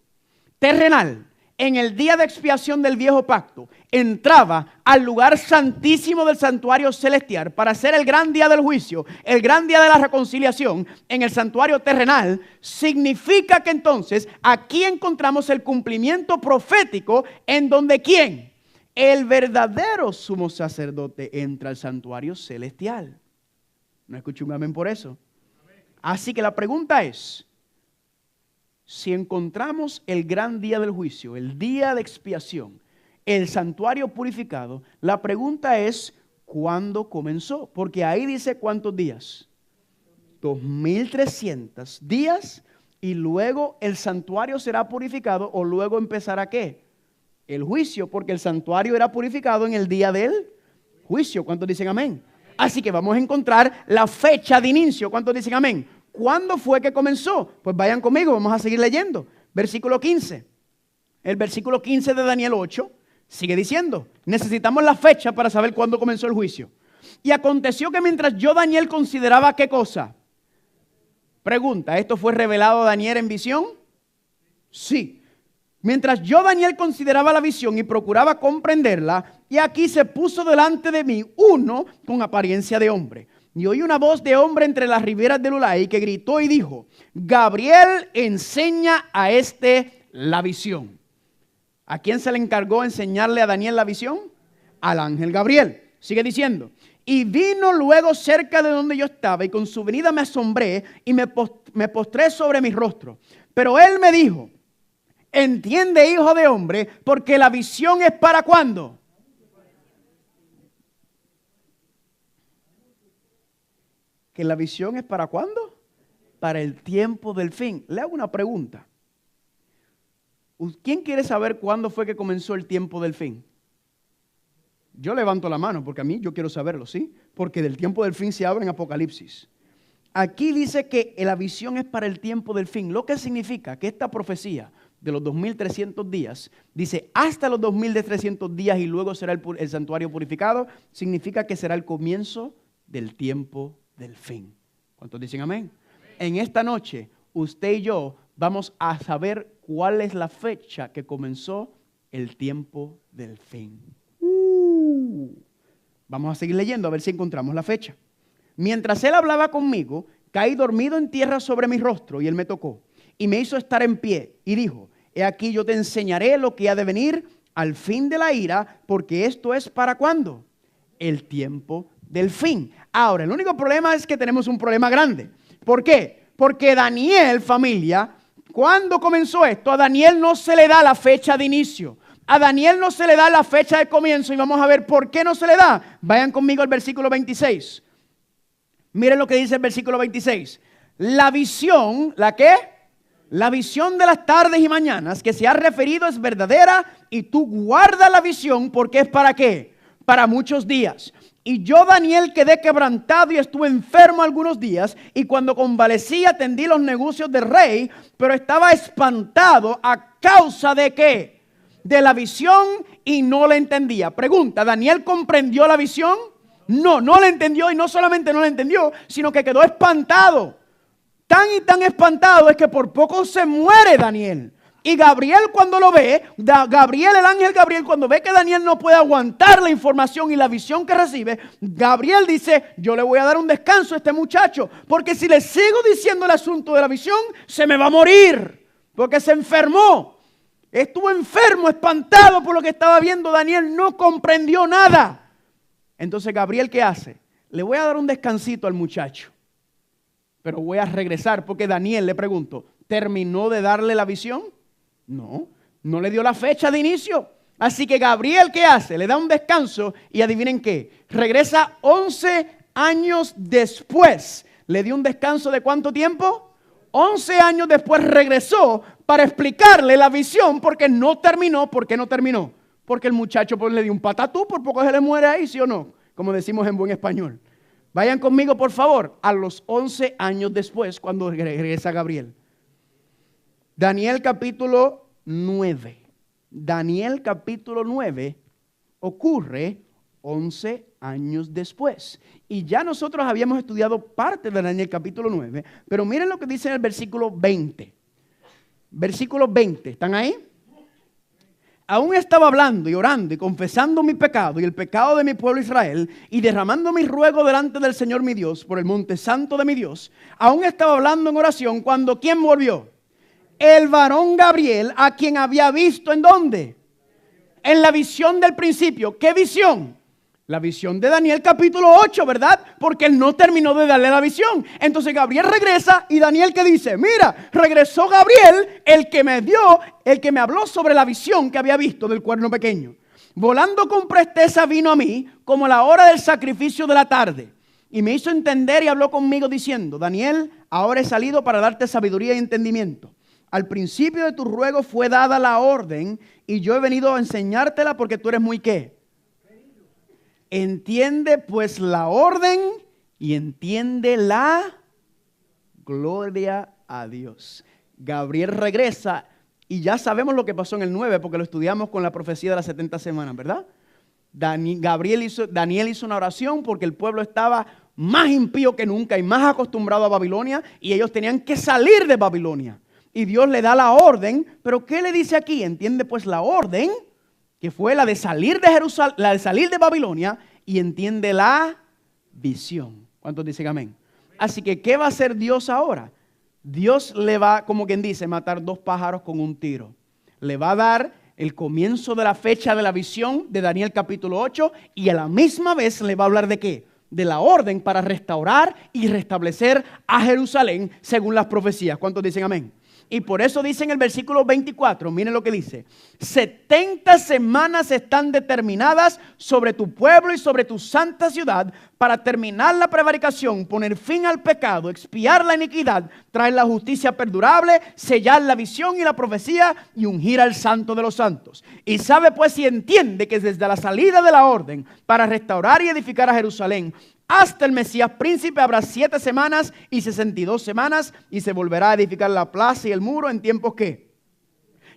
terrenal en el día de expiación del viejo pacto entraba al lugar santísimo del santuario celestial para hacer el gran día del juicio, el gran día de la reconciliación en el santuario terrenal, significa que entonces aquí encontramos el cumplimiento profético en donde ¿quién? El verdadero sumo sacerdote entra al santuario celestial. No escuché un amén por eso. Así que la pregunta es: si encontramos el gran día del juicio, el día de expiación, el santuario purificado, la pregunta es: ¿cuándo comenzó? Porque ahí dice ¿cuántos días? 2300 días, y luego el santuario será purificado, o luego empezará ¿qué? El juicio, porque el santuario era purificado en el día del juicio. ¿Cuántos dicen amén? Así que vamos a encontrar la fecha de inicio. ¿Cuántos dicen amén? ¿Cuándo fue que comenzó? Pues vayan conmigo, vamos a seguir leyendo. Versículo 15. El versículo 15 de Daniel 8 sigue diciendo: necesitamos la fecha para saber cuándo comenzó el juicio. Y aconteció que mientras yo, Daniel, consideraba ¿qué cosa? Pregunta, ¿esto fue revelado a Daniel en visión? Sí. Mientras yo, Daniel, consideraba la visión y procuraba comprenderla, y aquí se puso delante de mí uno con apariencia de hombre. Y oí una voz de hombre entre las riberas del Ulai que gritó y dijo: Gabriel, enseña a este la visión. ¿A quién se le encargó enseñarle a Daniel la visión? Al ángel Gabriel. Sigue diciendo: Y vino luego cerca de donde yo estaba, y con su venida me asombré y me postré sobre mi rostro. Pero él me dijo: entiende, hijo de hombre, porque la visión es para ¿cuándo? ¿Que la visión es para cuándo? Para el tiempo del fin. Le hago una pregunta. ¿Quién quiere saber cuándo fue que comenzó el tiempo del fin? Yo levanto la mano porque a mí yo quiero saberlo, ¿sí? Porque del tiempo del fin se habla en Apocalipsis. Aquí dice que la visión es para el tiempo del fin, lo que significa que esta profecía de los 2300 días, dice hasta los 2300 días y luego será el santuario purificado, significa que será el comienzo del tiempo del fin. ¿Cuántos dicen amén? En esta noche, usted y yo vamos a saber cuál es la fecha que comenzó el tiempo del fin. Vamos a seguir leyendo a ver si encontramos la fecha. Mientras él hablaba conmigo, caí dormido en tierra sobre mi rostro y él me tocó y me hizo estar en pie y dijo: he aquí yo te enseñaré lo que ha de venir al fin de la ira, porque esto es para ¿cuándo? El tiempo del fin. Ahora, el único problema es que tenemos un problema grande. ¿Por qué? Porque Daniel, familia, ¿cuándo comenzó esto? A Daniel no se le da la fecha de inicio. A Daniel no se le da la fecha de comienzo y vamos a ver por qué no se le da. Vayan conmigo al versículo 26. Miren lo que dice el versículo 26. La visión, ¿la qué? La visión de las tardes y mañanas que se ha referido es verdadera y tú guarda la visión porque es ¿para qué? Para muchos días. Y yo, Daniel, quedé quebrantado y estuve enfermo algunos días y cuando convalecí atendí los negocios del rey, pero estaba espantado a causa de ¿qué? De la visión y no la entendía. Pregunta, ¿Daniel comprendió la visión? No, no la entendió y no solamente no la entendió, sino que quedó espantado. Tan y tan espantado es que por poco se muere Daniel. Y Gabriel cuando lo ve, el ángel Gabriel cuando ve que Daniel no puede aguantar la información y la visión que recibe, Gabriel dice: yo le voy a dar un descanso a este muchacho, porque si le sigo diciendo el asunto de la visión, se me va a morir, porque se enfermó. Estuvo enfermo, espantado por lo que estaba viendo. Daniel no comprendió nada. Entonces Gabriel, ¿qué hace? Le voy a dar un descansito al muchacho, pero voy a regresar, porque Daniel, le pregunto, ¿terminó de darle la visión? No, no le dio la fecha de inicio. Así que Gabriel, ¿qué hace? Le da un descanso y adivinen qué, regresa 11 años después. ¿Le dio un descanso de cuánto tiempo? 11 años después regresó para explicarle la visión porque no terminó. ¿Por qué no terminó? Porque el muchacho pues, le dio un patatú, por poco se le muere ahí, ¿sí o no? Como decimos en buen español. Vayan conmigo, por favor, a los 11 años después, cuando regresa Gabriel. Daniel capítulo 9. Daniel capítulo 9 ocurre 11 años después. Y ya nosotros habíamos estudiado parte de Daniel capítulo 9, pero miren lo que dice en el versículo 20. Versículo 20, ¿están ahí? Aún estaba hablando y orando y confesando mi pecado y el pecado de mi pueblo Israel y derramando mi ruego delante del Señor mi Dios por el monte santo de mi Dios. Aún estaba hablando en oración cuando ¿quién volvió? El varón Gabriel, a quien había visto ¿en dónde? En la visión del principio. ¿Qué visión? La visión de Daniel capítulo 8, ¿verdad? Porque él no terminó de darle la visión. Entonces Gabriel regresa y Daniel ¿qué dice? Mira, regresó Gabriel, el que me habló sobre la visión que había visto del cuerno pequeño. Volando con presteza vino a mí como la hora del sacrificio de la tarde. Y me hizo entender y habló conmigo diciendo: Daniel, ahora he salido para darte sabiduría y entendimiento. Al principio de tu ruego fue dada la orden y yo he venido a enseñártela porque tú eres muy ¿qué? Entiende pues la orden y entiende la gloria a Dios. Gabriel regresa y ya sabemos lo que pasó en el 9 porque lo estudiamos con la profecía de las 70 semanas, ¿verdad? Daniel hizo una oración porque el pueblo estaba más impío que nunca y más acostumbrado a Babilonia y ellos tenían que salir de Babilonia. Y Dios le da la orden, pero ¿qué le dice aquí? Entiende pues la orden, que fue la de salir de Jerusalén, la de salir de Babilonia, y entiende la visión. ¿Cuántos dicen amén? Así que, ¿qué va a hacer Dios ahora? Dios le va, como quien dice, matar dos pájaros con un tiro. Le va a dar el comienzo de la fecha de la visión de Daniel capítulo 8 y a la misma vez le va a hablar de ¿qué? de la orden para restaurar y restablecer a Jerusalén según las profecías. ¿Cuántos dicen amén? Y por eso dice en el versículo 24, miren lo que dice: 70 semanas están determinadas sobre tu pueblo y sobre tu santa ciudad para terminar la prevaricación, poner fin al pecado, expiar la iniquidad, traer la justicia perdurable, sellar la visión y la profecía y ungir al santo de los santos. Y sabe pues y entiende que desde la salida de la orden para restaurar y edificar a Jerusalén hasta el Mesías príncipe habrá 7 semanas y 62 semanas, y se volverá a edificar la plaza y el muro en tiempos que...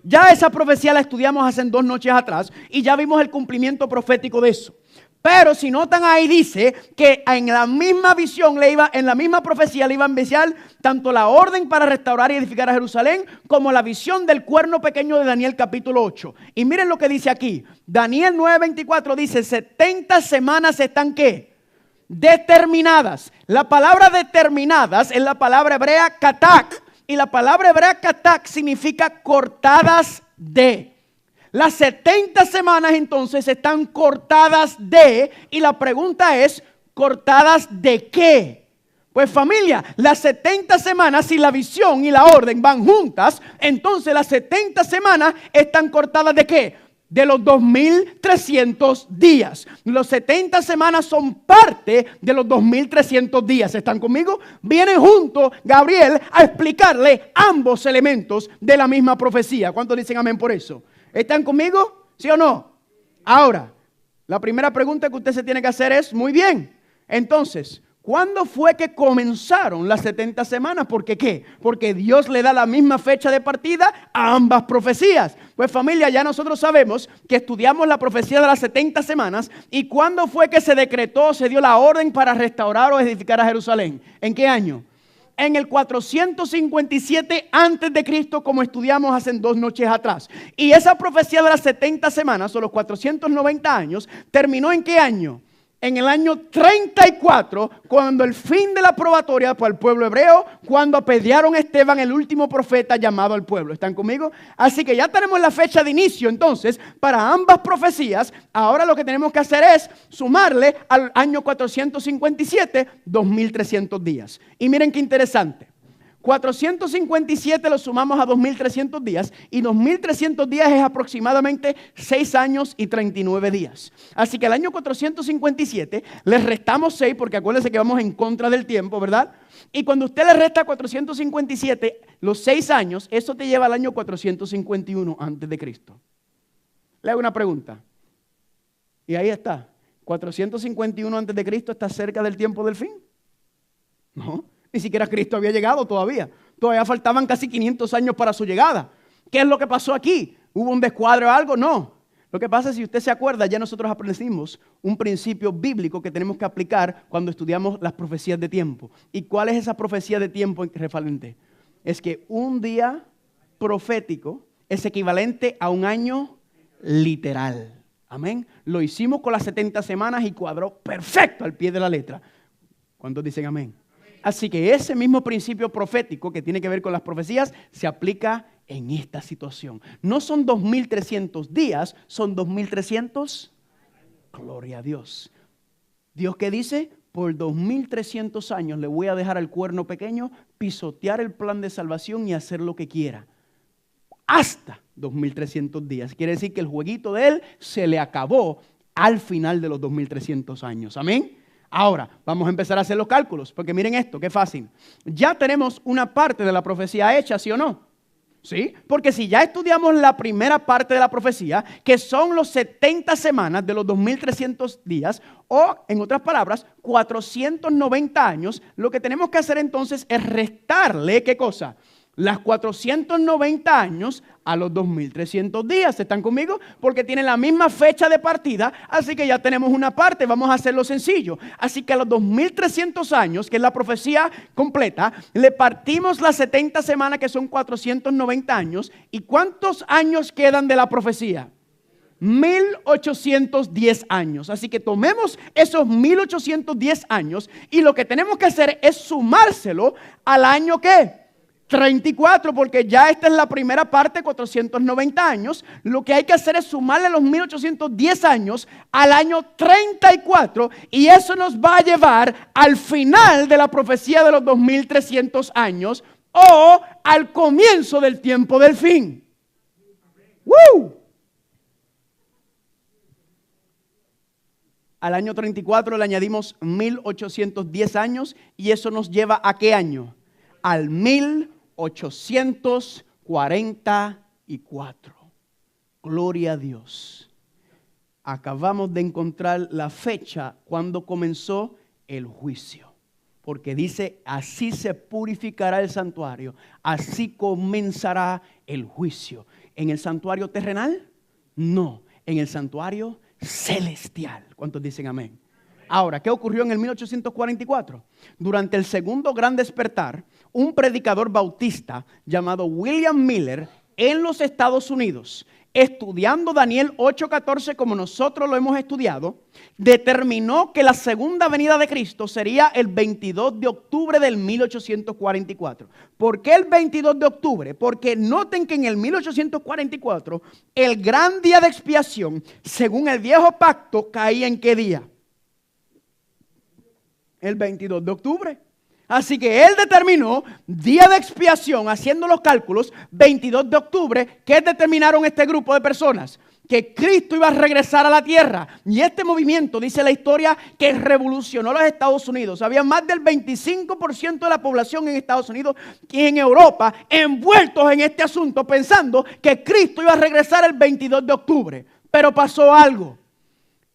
Ya esa profecía la estudiamos hace 2 noches atrás y ya vimos el cumplimiento profético de eso. Pero si notan ahí dice que en la misma visión, en la misma profecía le iba a enviar tanto la orden para restaurar y edificar a Jerusalén como la visión del cuerno pequeño de Daniel capítulo 8. Y miren lo que dice aquí. Daniel 9:24 dice: 70 semanas están ¿qué? Determinadas. La palabra determinadas es la palabra hebrea katak, y la palabra hebrea katak significa cortadas de. Las 70 semanas entonces están cortadas de, y la pregunta es, ¿cortadas de qué? Pues familia, las 70 semanas, si la visión y la orden van juntas, entonces las 70 semanas están cortadas de qué? De los 2300 días. Los 70 semanas son parte de los 2300 días. ¿Están conmigo? Viene junto Gabriel a explicarle ambos elementos de la misma profecía. ¿Cuántos dicen amén por eso? ¿Están conmigo? ¿Sí o no? Ahora, la primera pregunta que usted se tiene que hacer es, muy bien, entonces, ¿cuándo fue que comenzaron las 70 semanas? ¿Por qué qué? Porque Dios le da la misma fecha de partida a ambas profecías. Pues familia, ya nosotros sabemos que estudiamos la profecía de las 70 semanas. ¿Y cuándo fue que se decretó, se dio la orden para restaurar o edificar a Jerusalén? ¿En qué año? En el 457 antes de Cristo, como estudiamos hace 2 noches atrás. Y esa profecía de las 70 semanas, o los 490 años, ¿terminó en qué año? En el año 34, cuando el fin de la probatoria para el pueblo hebreo, cuando apedrearon a Esteban, el último profeta llamado al pueblo. ¿Están conmigo? Así que ya tenemos la fecha de inicio. Entonces, para ambas profecías, ahora lo que tenemos que hacer es sumarle al año 457, 2300 días. Y miren qué interesante. 457 lo sumamos a 2300 días, y 2300 días es aproximadamente 6 años y 39 días. Así que al año 457 le restamos 6, porque acuérdense que vamos en contra del tiempo, ¿verdad? Y cuando usted le resta 457 los 6 años, eso te lleva al año 451 antes de Cristo. Le hago una pregunta. Y ahí está. 451 antes de Cristo está cerca del tiempo del fin. No. Ni siquiera Cristo había llegado todavía. Todavía faltaban casi 500 años para su llegada. ¿Qué es lo que pasó aquí? ¿Hubo un descuadre o algo? No. Lo que pasa es, si usted se acuerda, ya nosotros aprendimos un principio bíblico que tenemos que aplicar cuando estudiamos las profecías de tiempo. ¿Y cuál es esa profecía de tiempo referente? Es que un día profético es equivalente a un año literal. Amén. Lo hicimos con las 70 semanas y cuadró perfecto al pie de la letra. ¿Cuántos dicen amén? Así que ese mismo principio profético que tiene que ver con las profecías se aplica en esta situación. No son 2300 días, son 2300. Gloria a Dios. ¿Dios qué dice? Por 2300 años le voy a dejar al cuerno pequeño pisotear el plan de salvación y hacer lo que quiera. Hasta 2300 días. Quiere decir que el jueguito de él se le acabó al final de los 2300 años. Amén. Ahora, vamos a empezar a hacer los cálculos, porque miren esto, qué fácil. Ya tenemos una parte de la profecía hecha, ¿sí o no? ¿Sí? Porque si ya estudiamos la primera parte de la profecía, que son los 70 semanas de los 2300 días, o en otras palabras, 490 años, lo que tenemos que hacer entonces es restarle, ¿qué cosa? Las 490 años a los 2300 días. ¿Están conmigo? Porque tienen la misma fecha de partida, así que ya tenemos una parte. Vamos a hacerlo sencillo. Así que a los 2300 años, que es la profecía completa, le partimos las 70 semanas, que son 490 años. ¿Y cuántos años quedan de la profecía? 1810 años. Así que tomemos esos 1810 años y lo que tenemos que hacer es sumárselo al año ¿qué? 34, porque ya esta es la primera parte, 490 años. Lo que hay que hacer es sumarle los 1810 años al año 34 y eso nos va a llevar al final de la profecía de los 2300 años o al comienzo del tiempo del fin. ¡Woo! Al año 34 le añadimos 1810 años y eso nos lleva ¿a qué año? Al 1844. Gloria a Dios. Acabamos de encontrar la fecha cuando comenzó el juicio. Porque dice, así se purificará el santuario, así comenzará el juicio. ¿En el santuario terrenal? No, en el santuario celestial. ¿Cuántos dicen amén? Ahora, ¿qué ocurrió en el 1844? Durante el segundo gran despertar, un predicador bautista llamado William Miller en los Estados Unidos, estudiando Daniel 8:14 como nosotros lo hemos estudiado, determinó que la segunda venida de Cristo sería el 22 de octubre del 1844. ¿Por qué el 22 de octubre? Porque noten que en el 1844, el gran día de expiación, según el viejo pacto, caía ¿en qué día? El 22 de octubre. Así que él determinó día de expiación, haciendo los cálculos, 22 de octubre. ¿Qué determinaron este grupo de personas? Que Cristo iba a regresar a la tierra. Y este movimiento, dice la historia, que revolucionó los Estados Unidos. Había más del 25% de la población en Estados Unidos y en Europa envueltos en este asunto, pensando que Cristo iba a regresar el 22 de octubre. Pero pasó algo.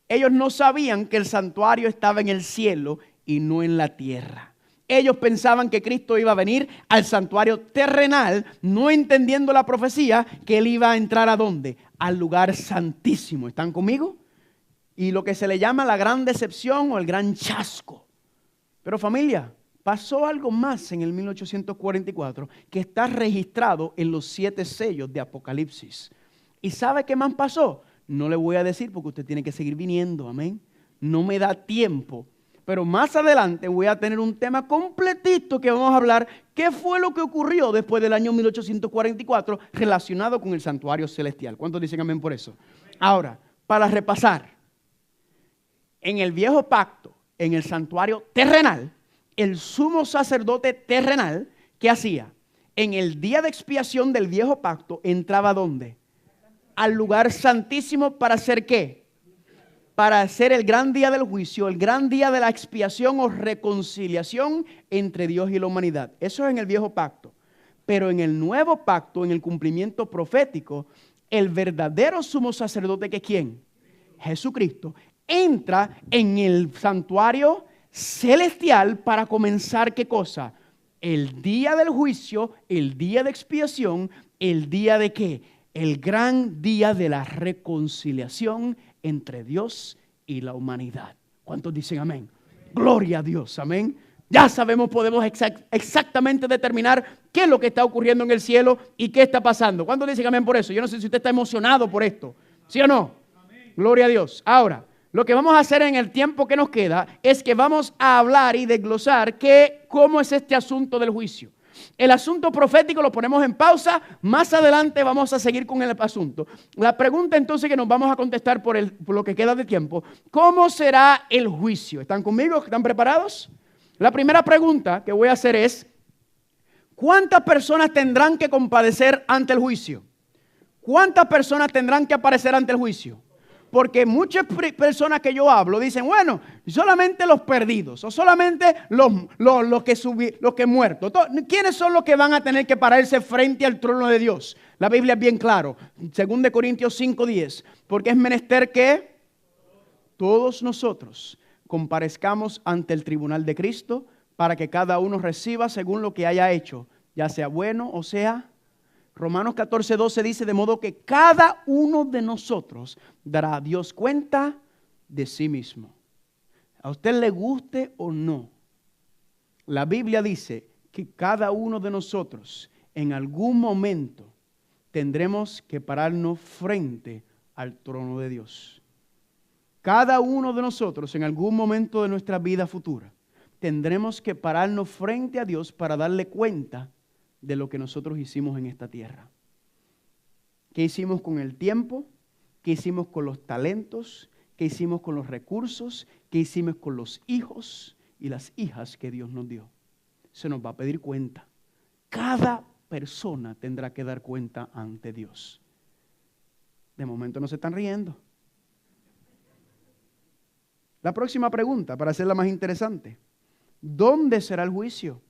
Ellos no sabían que el santuario estaba en el cielo y no en la tierra. Ellos pensaban que Cristo iba a venir al santuario terrenal, no entendiendo la profecía que Él iba a entrar ¿a dónde? Al lugar santísimo. ¿Están conmigo? Y lo que se le llama la gran decepción o el gran chasco. Pero familia, pasó algo más en el 1844 que está registrado en los 7 sellos de Apocalipsis. ¿Y sabe qué más pasó? No le voy a decir porque usted tiene que seguir viniendo, amén. No me da tiempo. Pero más adelante voy a tener un tema completito que vamos a hablar qué fue lo que ocurrió después del año 1844 relacionado con el santuario celestial. ¿Cuántos dicen amén por eso? Ahora, para repasar, en el viejo pacto, en el santuario terrenal, el sumo sacerdote terrenal, ¿qué hacía? En el día de expiación del viejo pacto, ¿entraba dónde? Al lugar santísimo para hacer ¿qué? Para hacer el gran día del juicio, el gran día de la expiación o reconciliación entre Dios y la humanidad. Eso es en el viejo pacto. Pero en el nuevo pacto, en el cumplimiento profético, el verdadero sumo sacerdote, ¿que es quién? Jesucristo, entra en el santuario celestial para comenzar ¿qué cosa? El día del juicio, el día de expiación, el día de ¿qué? El gran día de la reconciliación entre Dios y la humanidad. ¿Cuántos dicen amén? Gloria a Dios, amén. Ya sabemos, podemos exactamente determinar qué es lo que está ocurriendo en el cielo y qué está pasando. ¿Cuántos dicen amén por eso? Yo no sé si usted está emocionado por esto, ¿sí o no? Amén. Gloria a Dios. Ahora, lo que vamos a hacer en el tiempo que nos queda es que vamos a hablar y desglosar cómo es este asunto del juicio. El asunto profético lo ponemos en pausa. Más adelante vamos a seguir con el asunto. La pregunta entonces que nos vamos a contestar por lo que queda de tiempo: ¿cómo será el juicio? ¿Están conmigo? ¿Están preparados? La primera pregunta que voy a hacer es: ¿cuántas personas tendrán que compadecer ante el juicio? ¿Cuántas personas tendrán que aparecer ante el juicio? Porque muchas personas que yo hablo dicen, bueno, solamente los perdidos o solamente los que muertos. ¿Quiénes son los que van a tener que pararse frente al trono de Dios? La Biblia es bien claro, 2 Corintios 5:10, porque es menester que todos nosotros comparezcamos ante el tribunal de Cristo para que cada uno reciba según lo que haya hecho, ya sea bueno o sea. Romanos 14:12 dice, de modo que cada uno de nosotros dará a Dios cuenta de sí mismo. A usted le guste o no, la Biblia dice que cada uno de nosotros en algún momento tendremos que pararnos frente al trono de Dios. Cada uno de nosotros en algún momento de nuestra vida futura tendremos que pararnos frente a Dios para darle cuenta de lo que nosotros hicimos en esta tierra. ¿Qué hicimos con el tiempo? ¿Qué hicimos con los talentos? ¿Qué hicimos con los recursos? ¿Qué hicimos con los hijos y las hijas que Dios nos dio? Se nos va a pedir cuenta. Cada persona tendrá que dar cuenta ante Dios. De momento no se están riendo. La próxima pregunta, para hacerla más interesante. ¿Dónde será el juicio?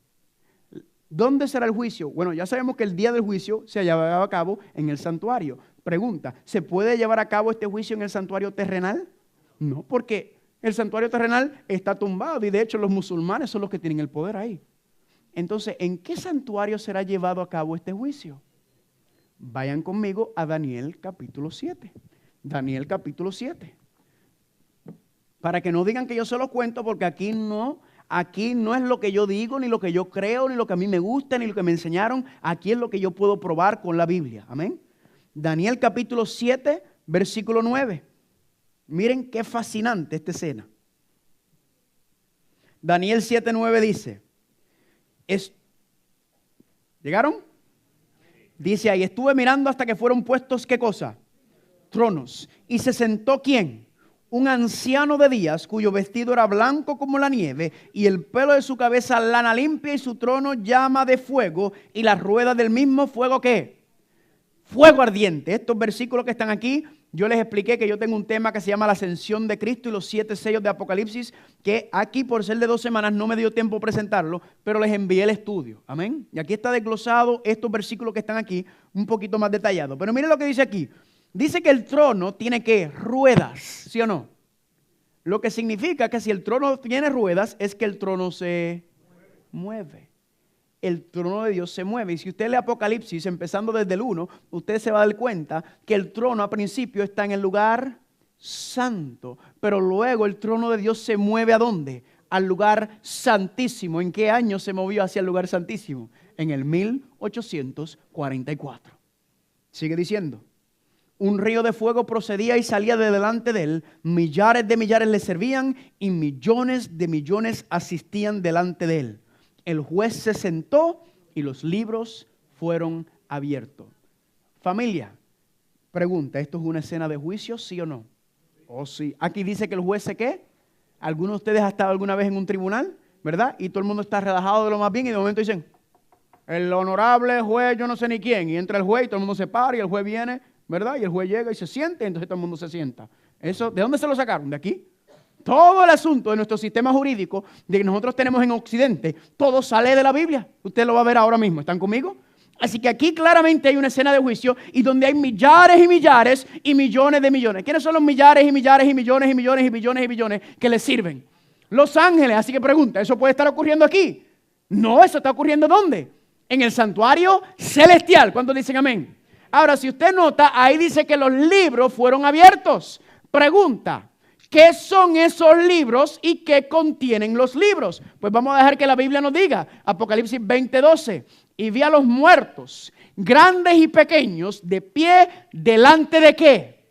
¿Dónde será el juicio? Bueno, ya sabemos que el día del juicio se llevará a cabo en el santuario. Pregunta, ¿se puede llevar a cabo este juicio en el santuario terrenal? No, porque el santuario terrenal está tumbado y de hecho los musulmanes son los que tienen el poder ahí. Entonces, ¿en qué santuario será llevado a cabo este juicio? Vayan conmigo a Daniel capítulo 7. Daniel capítulo 7. Para que no digan que yo se lo cuento, porque aquí no es lo que yo digo, ni lo que yo creo, ni lo que a mí me gusta, ni lo que me enseñaron. Aquí es lo que yo puedo probar con la Biblia. Amén. Daniel capítulo 7, versículo 9. Miren qué fascinante esta escena. Daniel 7, 9 dice. ¿Llegaron? Dice ahí, estuve mirando hasta que fueron puestos, ¿qué cosa? Tronos. ¿Y se sentó quién? Un anciano de días, cuyo vestido era blanco como la nieve, y el pelo de su cabeza lana limpia, y su trono llama de fuego, y las ruedas del mismo fuego, ¿qué? Fuego ardiente. Estos versículos que están aquí, yo les expliqué que yo tengo un tema que se llama la ascensión de Cristo y los 7 sellos de Apocalipsis, que aquí por ser de 2 semanas no me dio tiempo presentarlo, pero les envié el estudio. Amén. Y aquí está desglosado estos versículos que están aquí, un poquito más detallado. Pero miren lo que dice aquí. Dice que el trono tiene ¿qué? Ruedas, ¿sí o no? Lo que significa que si el trono tiene ruedas es que el trono se mueve. El trono de Dios se mueve. Y si usted lee Apocalipsis, empezando desde el 1, usted se va a dar cuenta que el trono a principio está en el lugar santo. Pero luego el trono de Dios se mueve ¿a dónde? Al lugar santísimo. ¿En qué año se movió hacia el lugar santísimo? En el 1844. Sigue diciendo. Un río de fuego procedía y salía de delante de él. Millares de millares le servían y millones de millones asistían delante de él. El juez se sentó y los libros fueron abiertos. Familia, pregunta, ¿esto es una escena de juicio, sí o no? Oh, sí. Aquí dice que el juez se ¿qué? ¿Alguno de ustedes ha estado alguna vez en un tribunal? ¿Verdad? Y todo el mundo está relajado de lo más bien y de momento dicen, el honorable juez, yo no sé ni quién. Y entra el juez y todo el mundo se para y el juez viene, ¿verdad? Y el juez llega y se siente, entonces todo el mundo se sienta. Eso, ¿de dónde se lo sacaron? ¿De aquí? Todo el asunto de nuestro sistema jurídico de que nosotros tenemos en Occidente, todo sale de la Biblia. Usted lo va a ver ahora mismo. ¿Están conmigo? Así que aquí claramente hay una escena de juicio y donde hay millares y millares y millones de millones. ¿Quiénes son los millares y millares y millones y millones y billones y billones que les sirven? Los ángeles. Así que pregunta, ¿eso puede estar ocurriendo aquí? No, eso está ocurriendo ¿dónde? En el santuario celestial. ¿Cuántos dicen amén? Ahora, si usted nota, ahí dice que los libros fueron abiertos. Pregunta, ¿qué son esos libros y qué contienen los libros? Pues vamos a dejar que la Biblia nos diga. Apocalipsis 20:12. Y vi a los muertos, grandes y pequeños, de pie delante de ¿qué?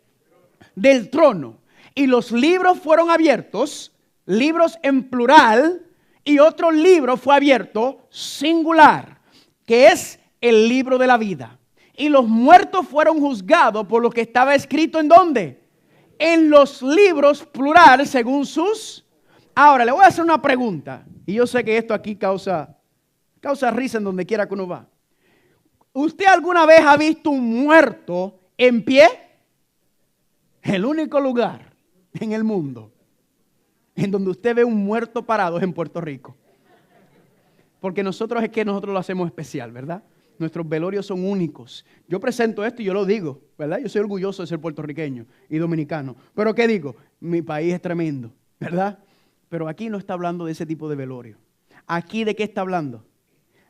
Del trono. Y los libros fueron abiertos, libros en plural, y otro libro fue abierto singular, que es el libro de la vida. Y los muertos fueron juzgados por lo que estaba escrito ¿en dónde? En los libros plural según sus. Ahora le voy a hacer una pregunta. Y yo sé que esto aquí causa risa en donde quiera que uno va. ¿Usted alguna vez ha visto un muerto en pie? El único lugar en el mundo en donde usted ve un muerto parado es en Puerto Rico. Porque nosotros lo hacemos especial, ¿verdad? Nuestros velorios son únicos. Yo presento esto y yo lo digo, ¿verdad? Yo soy orgulloso de ser puertorriqueño y dominicano. Pero ¿qué digo? Mi país es tremendo, ¿verdad? Pero aquí no está hablando de ese tipo de velorio. ¿Aquí de qué está hablando?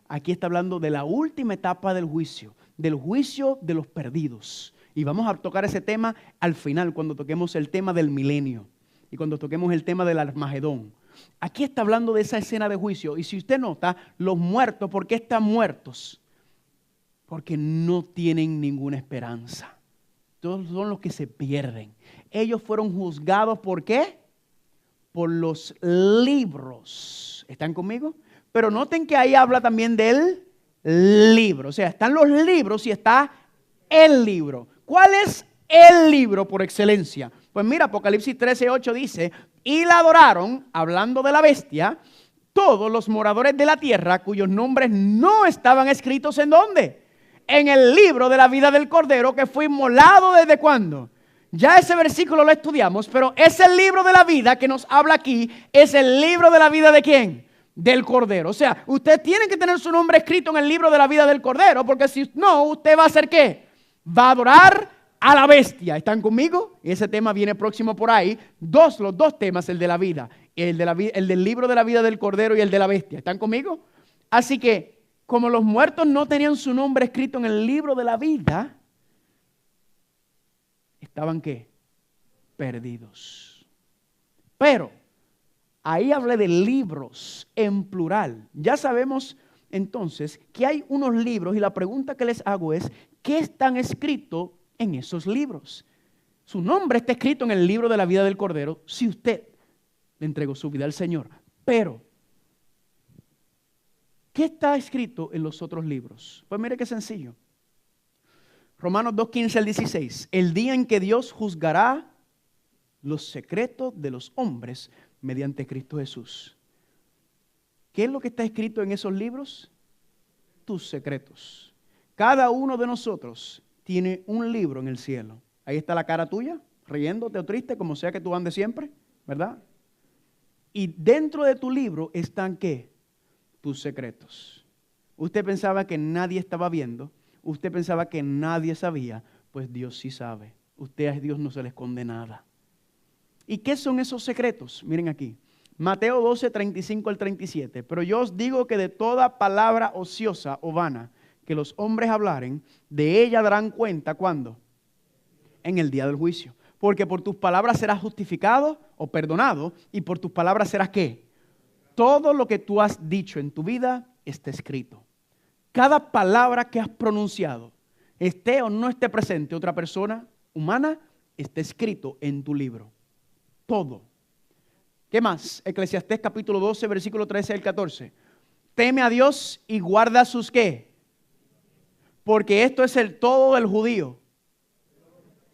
Aquí está hablando de la última etapa del juicio de los perdidos. Y vamos a tocar ese tema al final, cuando toquemos el tema del milenio y cuando toquemos el tema del Armagedón. Aquí está hablando de esa escena de juicio. Y si usted nota, los muertos, ¿por qué están muertos? Porque no tienen ninguna esperanza. Todos son los que se pierden. Ellos fueron juzgados ¿por qué? Por los libros. ¿Están conmigo? Pero noten que ahí habla también del libro. O sea, están los libros y está el libro. ¿Cuál es el libro por excelencia? Pues mira, Apocalipsis 13:8 dice, y la adoraron, hablando de la bestia, todos los moradores de la tierra cuyos nombres no estaban escritos ¿en dónde? En el libro de la vida del Cordero que fue inmolado ¿desde cuándo? Ya ese versículo lo estudiamos, pero ese libro de la vida que nos habla aquí es el libro de la vida ¿de quién? Del Cordero. O sea, usted tiene que tener su nombre escrito en el libro de la vida del Cordero, porque si no, usted va a hacer ¿qué? Va a adorar a la bestia. ¿Están conmigo? Y ese tema viene próximo por ahí. Los dos temas, el de la vida, el del libro de la vida del Cordero y el de la bestia. ¿Están conmigo? Así que, como los muertos no tenían su nombre escrito en el libro de la vida, estaban ¿qué? Perdidos. Pero ahí hablé de libros en plural. Ya sabemos entonces que hay unos libros y la pregunta que les hago es, ¿qué están escritos en esos libros? Su nombre está escrito en el libro de la vida del Cordero si usted le entregó su vida al Señor. Pero, ¿qué está escrito en los otros libros? Pues mire qué sencillo. Romanos 2:15 al 16. El día en que Dios juzgará los secretos de los hombres mediante Cristo Jesús. ¿Qué es lo que está escrito en esos libros? Tus secretos. Cada uno de nosotros tiene un libro en el cielo. Ahí está la cara tuya, riéndote o triste, como sea que tú andes siempre, ¿verdad? Y dentro de tu libro están ¿qué? Tus secretos. Usted pensaba que nadie estaba viendo, usted pensaba que nadie sabía, pues Dios sí sabe. Usted a Dios no se le esconde nada. ¿Y qué son esos secretos? Miren aquí. Mateo 12:35 al 37. Pero yo os digo que de toda palabra ociosa o vana que los hombres hablaren, de ella darán cuenta, ¿cuándo? En el día del juicio. Porque por tus palabras serás justificado o perdonado, y por tus palabras serás ¿qué? Todo lo que tú has dicho en tu vida está escrito. Cada palabra que has pronunciado, esté o no esté presente otra persona humana, está escrito en tu libro. Todo. ¿Qué más? Eclesiastés capítulo 12, versículo 13 al 14. Teme a Dios y guarda sus ¿qué? Porque esto es el todo del judío.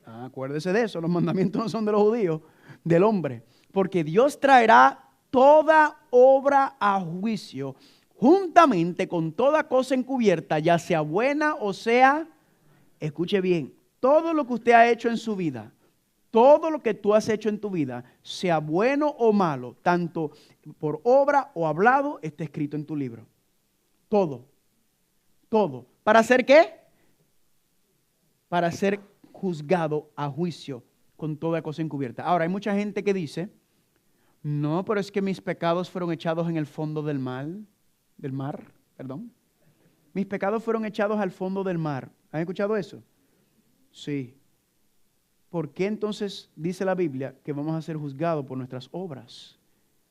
Acuérdese de eso, los mandamientos no son de los judíos, del hombre. Porque Dios traerá toda obra a juicio, juntamente con toda cosa encubierta, ya sea buena o sea, escuche bien, todo lo que usted ha hecho en su vida, todo lo que tú has hecho en tu vida, sea bueno o malo, tanto por obra o hablado, está escrito en tu libro. Todo. Todo. ¿Para hacer qué? Para ser juzgado a juicio con toda cosa encubierta. Ahora, hay mucha gente que dice, no, pero es que mis pecados fueron echados en el fondo del mar. Mis pecados fueron echados al fondo del mar. ¿Han escuchado eso? Sí. ¿Por qué entonces dice la Biblia que vamos a ser juzgados por nuestras obras?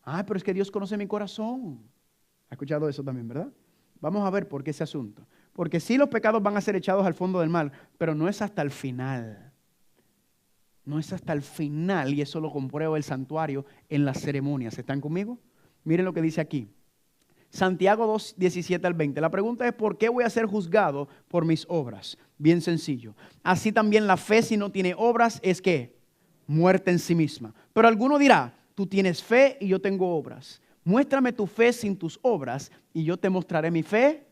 Pero es que Dios conoce mi corazón. ¿Ha escuchado eso también, verdad? Vamos a ver por qué ese asunto. Porque sí, los pecados van a ser echados al fondo del mar, pero no es hasta el final. No es hasta el final, y eso lo comprueba el santuario en las ceremonias. ¿Están conmigo? Miren lo que dice aquí. Santiago 2, 17 al 20. La pregunta es, ¿por qué voy a ser juzgado por mis obras? Bien sencillo. Así también la fe, si no tiene obras, es ¿qué? Muerta en sí misma. Pero alguno dirá, tú tienes fe y yo tengo obras. Muéstrame tu fe sin tus obras y yo te mostraré mi fe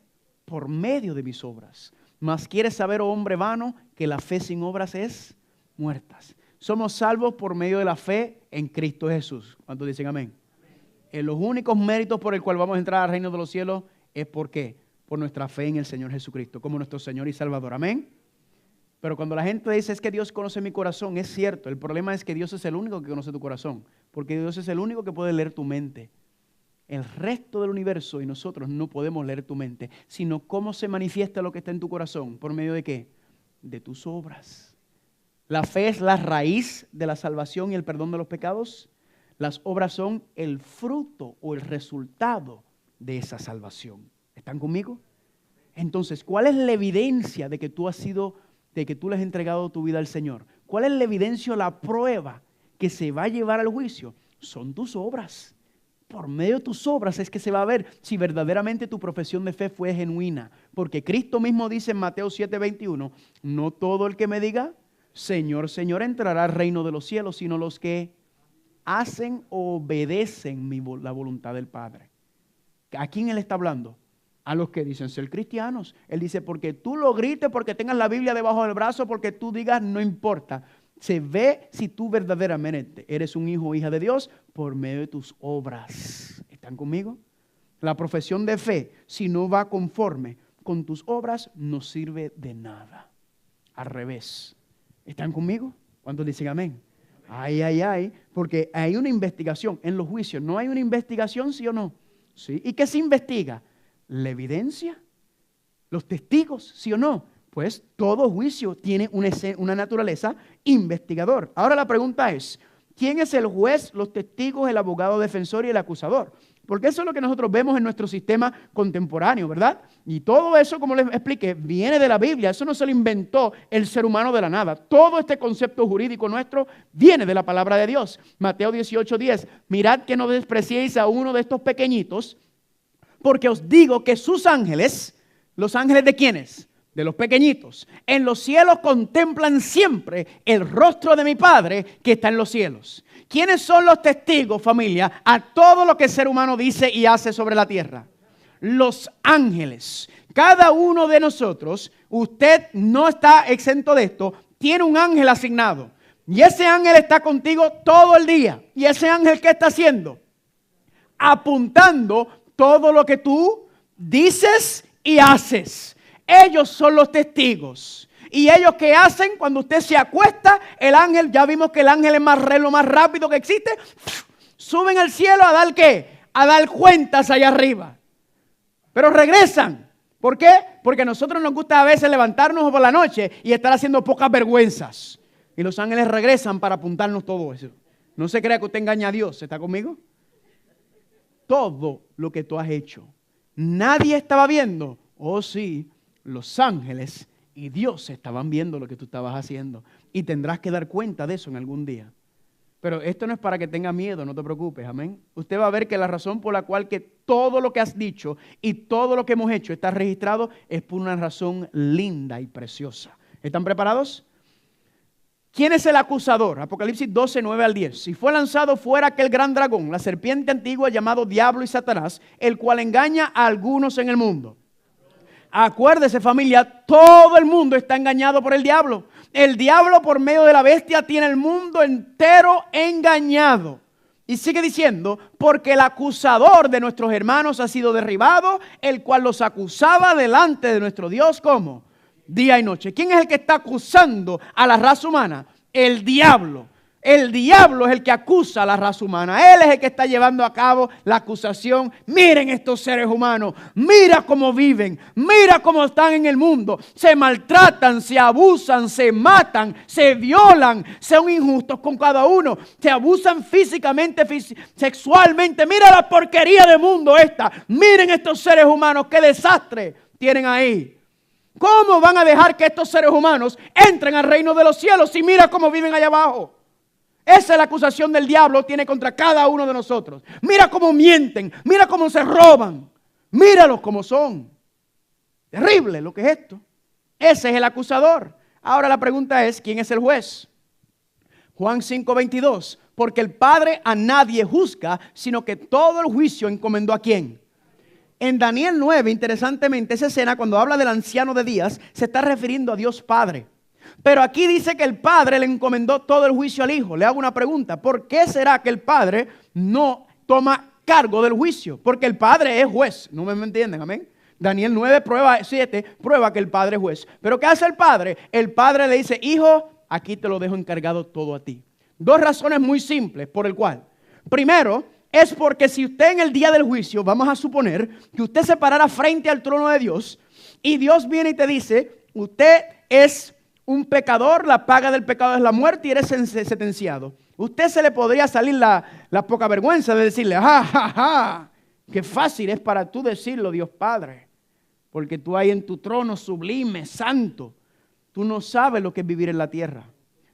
por medio de mis obras. Mas quieres saber, oh hombre vano, que la fe sin obras es muertas. Somos salvos por medio de la fe en Cristo Jesús. ¿Cuántos dicen amén? Los únicos méritos por el cual vamos a entrar al reino de los cielos es ¿por qué? Por nuestra fe en el Señor Jesucristo, como nuestro Señor y Salvador. Amén. Pero cuando la gente dice es que Dios conoce mi corazón, es cierto. El problema es que Dios es el único que conoce tu corazón, porque Dios es el único que puede leer tu mente. El resto del universo y nosotros no podemos leer tu mente, sino cómo se manifiesta lo que está en tu corazón. ¿Por medio de qué? De tus obras. La fe es la raíz de la salvación y el perdón de los pecados. Las obras son el fruto o el resultado de esa salvación. ¿Están conmigo? Entonces, ¿cuál es la evidencia de que tú le has entregado tu vida al Señor? ¿Cuál es la evidencia o la prueba que se va a llevar al juicio? Son tus obras. Por medio de tus obras es que se va a ver si verdaderamente tu profesión de fe fue genuina. Porque Cristo mismo dice en Mateo 7:21, no todo el que me diga, Señor, Señor, entrará al reino de los cielos, sino los que hacen o obedecen la voluntad del Padre. ¿A quién Él está hablando? A los que dicen ser cristianos. Él dice, porque tú lo grites, porque tengas la Biblia debajo del brazo, porque tú digas, no importa. Se ve si tú verdaderamente eres un hijo o hija de Dios por medio de tus obras. ¿Están conmigo? La profesión de fe, si no va conforme con tus obras, no sirve de nada. Al revés. ¿Están conmigo? ¿Cuántos dicen amén? Ay, porque hay una investigación en los juicios. ¿No hay una investigación, sí o no? Sí. ¿Y qué se investiga? La evidencia, los testigos, ¿sí o no? Pues todo juicio tiene una naturaleza investigador. Ahora la pregunta es, ¿quién es el juez, los testigos, el abogado defensor y el acusador? Porque eso es lo que nosotros vemos en nuestro sistema contemporáneo, ¿verdad? Y todo eso, como les expliqué, viene de la Biblia. Eso no se lo inventó el ser humano de la nada. Todo este concepto jurídico nuestro viene de la palabra de Dios. Mateo 18:10, mirad que no despreciéis a uno de estos pequeñitos, porque os digo que sus ángeles, ¿los ángeles de quiénes? De los pequeñitos, en los cielos contemplan siempre el rostro de mi Padre que está en los cielos. ¿Quiénes son los testigos, familia, a todo lo que el ser humano dice y hace sobre la tierra? Los ángeles. Cada uno de nosotros, usted no está exento de esto, tiene un ángel asignado. Y ese ángel está contigo todo el día. ¿Y ese ángel qué está haciendo? Apuntando todo lo que tú dices y haces. Ellos son los testigos. ¿Y ellos qué hacen? Cuando usted se acuesta, el ángel, ya vimos que el ángel es lo más rápido que existe, suben al cielo a dar ¿qué? A dar cuentas allá arriba. Pero regresan. ¿Por qué? Porque a nosotros nos gusta a veces levantarnos por la noche y estar haciendo pocas vergüenzas. Y los ángeles regresan para apuntarnos todo eso. No se crea que usted engaña a Dios. ¿Está conmigo? Todo lo que tú has hecho. Nadie estaba viendo. Oh sí, los ángeles y Dios estaban viendo lo que tú estabas haciendo. Y tendrás que dar cuenta de eso en algún día. Pero esto no es para que tenga miedo, no te preocupes, amén. Usted va a ver que la razón por la cual que todo lo que has dicho y todo lo que hemos hecho está registrado es por una razón linda y preciosa. ¿Están preparados? ¿Quién es el acusador? Apocalipsis 12, 9 al 10. Si fue lanzado fuera aquel gran dragón, la serpiente antigua llamado Diablo y Satanás, el cual engaña a algunos en el mundo. Acuérdese, familia, todo el mundo está engañado por el diablo. El diablo por medio de la bestia tiene el mundo entero engañado. Y sigue diciendo, porque el acusador de nuestros hermanos ha sido derribado, el cual los acusaba delante de nuestro Dios, ¿cómo? Día y noche. ¿Quién es el que está acusando a la raza humana? El diablo. El diablo es el que acusa a la raza humana. Él es el que está llevando a cabo la acusación. Miren estos seres humanos. Mira cómo viven. Mira cómo están en el mundo. Se maltratan, se abusan, se matan, se violan. Son injustos con cada uno. Se abusan físicamente, sexualmente. Mira la porquería de mundo esta. Miren estos seres humanos. Qué desastre tienen ahí. ¿Cómo van a dejar que estos seres humanos entren al reino de los cielos y mira cómo viven allá abajo? Esa es la acusación del diablo tiene contra cada uno de nosotros. Mira cómo mienten, mira cómo se roban, míralos cómo son. Terrible lo que es esto. Ese es el acusador. Ahora la pregunta es, ¿quién es el juez? Juan 5:22, porque el Padre a nadie juzga, sino que todo el juicio encomendó ¿a quién? En Daniel 9, interesantemente, esa escena cuando habla del anciano de días, se está refiriendo a Dios Padre. Pero aquí dice que el Padre le encomendó todo el juicio al Hijo. Le hago una pregunta. ¿Por qué será que el Padre no toma cargo del juicio? Porque el Padre es juez. ¿No me entienden? Amén. Daniel 9, 7, prueba que el Padre es juez. ¿Pero qué hace el Padre? El Padre le dice, Hijo, aquí te lo dejo encargado todo a ti. Dos razones muy simples por el cual. Primero, es porque si usted en el día del juicio, vamos a suponer que usted se parara frente al trono de Dios y Dios viene y te dice, usted es un pecador, la paga del pecado es la muerte y eres sentenciado. Usted se le podría salir la poca vergüenza de decirle, qué fácil es para tú decirlo, Dios Padre, porque tú ahí en tu trono sublime, santo, tú no sabes lo que es vivir en la tierra.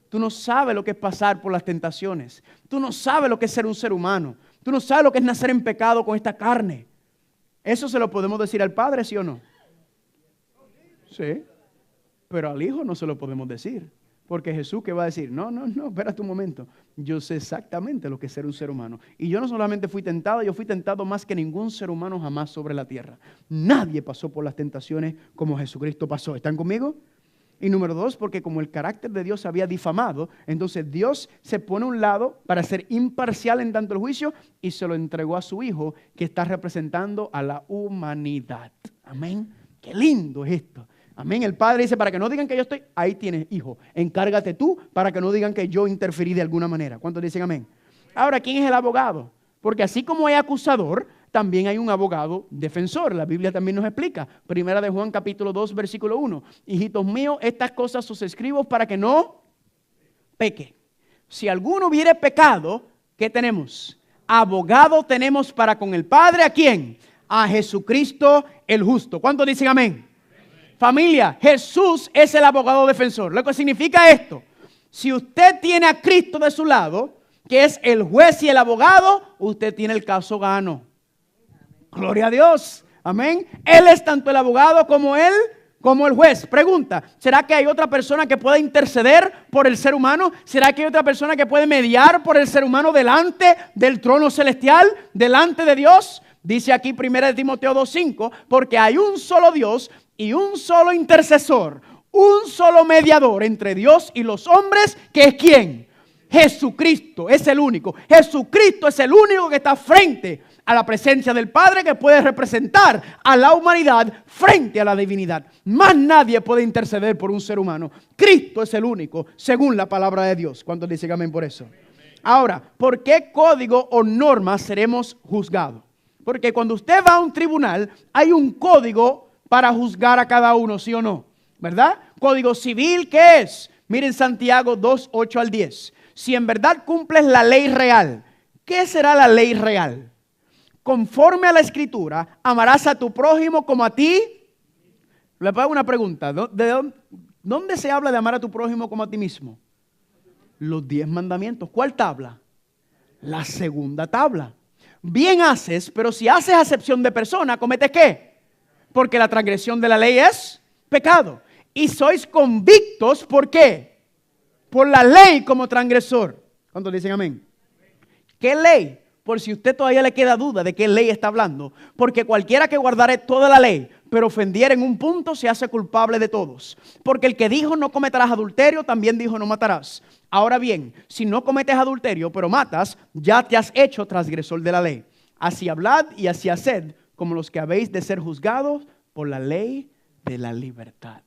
Tú no sabes lo que es pasar por las tentaciones. Tú no sabes lo que es ser un ser humano. Tú no sabes lo que es nacer en pecado con esta carne. Eso se lo podemos decir al Padre, ¿sí o no? Sí. Pero al Hijo no se lo podemos decir. Porque Jesús, ¿qué va a decir? No, espérate un momento. Yo sé exactamente lo que es ser un ser humano. Y yo no solamente fui tentado, yo fui tentado más que ningún ser humano jamás sobre la tierra. Nadie pasó por las tentaciones como Jesucristo pasó. ¿Están conmigo? Y número 2, porque como el carácter de Dios se había difamado, entonces Dios se pone a un lado para ser imparcial en tanto el juicio y se lo entregó a su Hijo, que está representando a la humanidad. Amén. Qué lindo es esto. Amén. El Padre dice, para que no digan que yo estoy, ahí tienes, hijo, encárgate tú para que no digan que yo interferí de alguna manera. ¿Cuántos dicen amén? Ahora, ¿quién es el abogado? Porque así como hay acusador, también hay un abogado defensor. La Biblia también nos explica. Primera de Juan capítulo 2, versículo 1. Hijitos míos, estas cosas os escribo para que no peque. Si alguno hubiere pecado, ¿qué tenemos? Abogado tenemos para con el Padre, ¿a quién? A Jesucristo el justo. ¿Cuántos dicen amén? Familia, Jesús es el abogado defensor. Lo que significa esto, si usted tiene a Cristo de su lado, que es el juez y el abogado, usted tiene el caso gano. Gloria a Dios. Amén. Él es tanto el abogado como el juez. Pregunta, ¿será que hay otra persona que pueda interceder por el ser humano? ¿Será que hay otra persona que puede mediar por el ser humano delante del trono celestial, delante de Dios? Dice aquí 1 Timoteo 2:5, porque hay un solo Dios y un solo intercesor, un solo mediador entre Dios y los hombres, que es ¿quién? Jesucristo es el único. Jesucristo es el único que está frente a la presencia del Padre, que puede representar a la humanidad frente a la divinidad. Más nadie puede interceder por un ser humano. Cristo es el único, según la palabra de Dios. ¿Cuántos dicen amén por eso? Ahora, ¿por qué código o norma seremos juzgados? Porque cuando usted va a un tribunal, hay un código para juzgar a cada uno, ¿sí o no? ¿Verdad? Código civil, ¿qué es? Miren Santiago 2, 8 al 10. Si en verdad cumples la ley real, ¿qué será la ley real? Conforme a la Escritura, amarás a tu prójimo como a ti. Le hago una pregunta. ¿Dónde se habla de amar a tu prójimo como a ti mismo? Los 10 mandamientos. ¿Cuál tabla? La segunda tabla. Bien haces, pero si haces acepción de persona, ¿cometes qué? Porque la transgresión de la ley es pecado. Y sois convictos, ¿por qué? Por la ley como transgresor. ¿Cuántos dicen amén? ¿Qué ley? Por si usted todavía le queda duda de qué ley está hablando. Porque cualquiera que guardare toda la ley, pero ofendiera en un punto, se hace culpable de todos. Porque el que dijo no cometerás adulterio, también dijo no matarás. Ahora bien, si no cometes adulterio, pero matas, ya te has hecho transgresor de la ley. Así hablad y así haced, como los que habéis de ser juzgados por la ley de la libertad.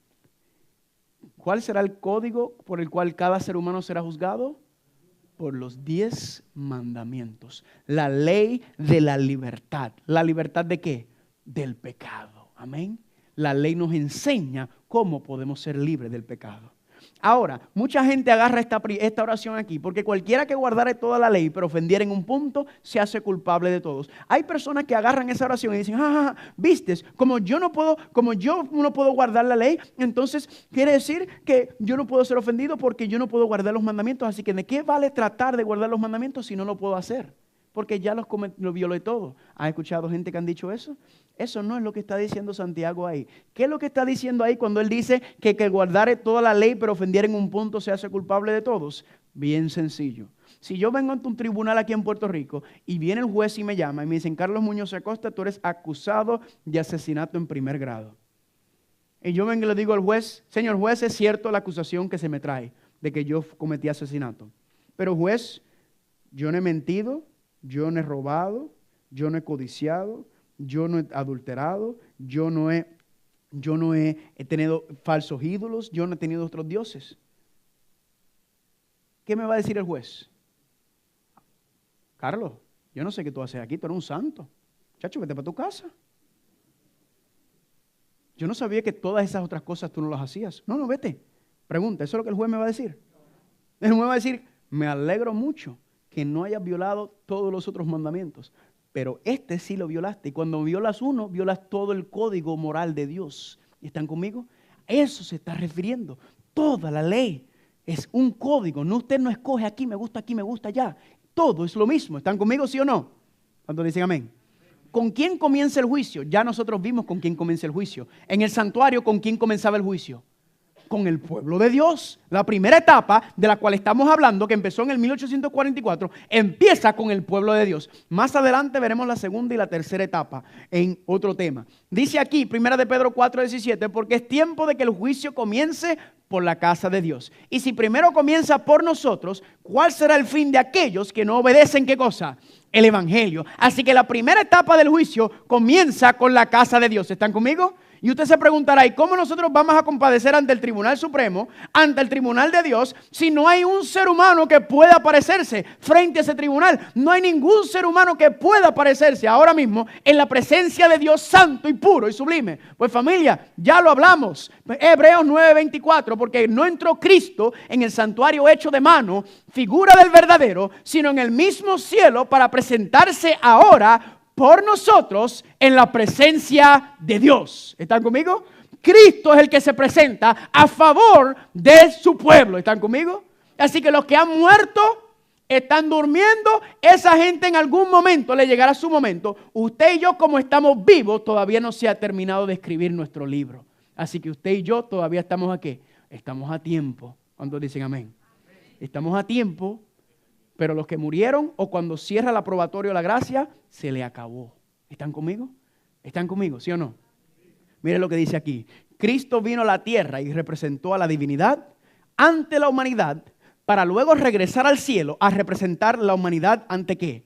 ¿Cuál será el código por el cual cada ser humano será juzgado? Por los 10 mandamientos. La ley de la libertad. ¿La libertad de qué? Del pecado. Amén. La ley nos enseña cómo podemos ser libres del pecado. Ahora, mucha gente agarra esta oración aquí, porque cualquiera que guardare toda la ley, pero ofendiera en un punto, se hace culpable de todos. Hay personas que agarran esa oración y dicen, vistes, como yo no puedo guardar la ley, entonces quiere decir que yo no puedo ser ofendido porque yo no puedo guardar los mandamientos. Así que ¿de qué vale tratar de guardar los mandamientos si no lo puedo hacer? Porque ya lo violé todo. ¿Has escuchado gente que han dicho eso? Eso no es lo que está diciendo Santiago ahí. ¿Qué es lo que está diciendo ahí cuando él dice que guardare toda la ley pero ofendiera en un punto se hace culpable de todos? Bien sencillo. Si yo vengo ante un tribunal aquí en Puerto Rico y viene el juez y me llama y me dicen, Carlos Muñoz Acosta, tú eres acusado de asesinato en primer grado. Y yo vengo y le digo al juez, señor juez, es cierto la acusación que se me trae de que yo cometí asesinato. Pero juez, yo no he mentido, yo no he robado, yo no he codiciado, yo no he adulterado, yo no he tenido falsos ídolos, yo no he tenido otros dioses. ¿Qué me va a decir el juez? Carlos, yo no sé qué tú haces aquí, tú eres un santo. Chacho, vete para tu casa. Yo no sabía que todas esas otras cosas tú no las hacías. No, vete. Pregunta, ¿eso es lo que el juez me va a decir? El juez me va a decir, me alegro mucho que no hayas violado todos los otros mandamientos, pero este sí lo violaste. Y cuando violas uno, violas todo el código moral de Dios. ¿Están conmigo? A eso se está refiriendo. Toda la ley es un código. No, usted no escoge aquí me gusta allá. Todo es lo mismo. ¿Están conmigo, sí o no? ¿Cuántos dicen amén? ¿Con quién comienza el juicio? Ya nosotros vimos con quién comienza el juicio. En el santuario, ¿con quién comenzaba el juicio? Con el pueblo de Dios. La primera etapa de la cual estamos hablando, que empezó en el 1844, empieza con el pueblo de Dios. Más adelante veremos la segunda y la tercera etapa en otro tema. Dice aquí, 1 de Pedro 4:17, porque es tiempo de que el juicio comience por la casa de Dios. Y si primero comienza por nosotros, ¿cuál será el fin de aquellos que no obedecen qué cosa? El evangelio. Así que la primera etapa del juicio comienza con la casa de Dios. ¿Están conmigo? Y usted se preguntará, ¿y cómo nosotros vamos a compadecer ante el Tribunal Supremo, ante el Tribunal de Dios, si no hay un ser humano que pueda aparecerse frente a ese tribunal? No hay ningún ser humano que pueda aparecerse ahora mismo en la presencia de Dios santo y puro y sublime. Pues familia, ya lo hablamos. Hebreos 9:24, porque no entró Cristo en el santuario hecho de mano, figura del verdadero, sino en el mismo cielo para presentarse ahora por nosotros en la presencia de Dios. ¿Están conmigo? Cristo es el que se presenta a favor de su pueblo. ¿Están conmigo? Así que los que han muerto están durmiendo. Esa gente en algún momento le llegará su momento. Usted y yo, como estamos vivos, todavía no se ha terminado de escribir nuestro libro. Así que usted y yo todavía estamos aquí. Estamos a tiempo. ¿Cuántos dicen amén? Estamos a tiempo. Pero los que murieron o cuando cierra el aprobatorio de la gracia, se le acabó. ¿Están conmigo? ¿Están conmigo? ¿Sí o no? Mire lo que dice aquí. Cristo vino a la tierra y representó a la divinidad ante la humanidad para luego regresar al cielo a representar la humanidad ante ¿qué?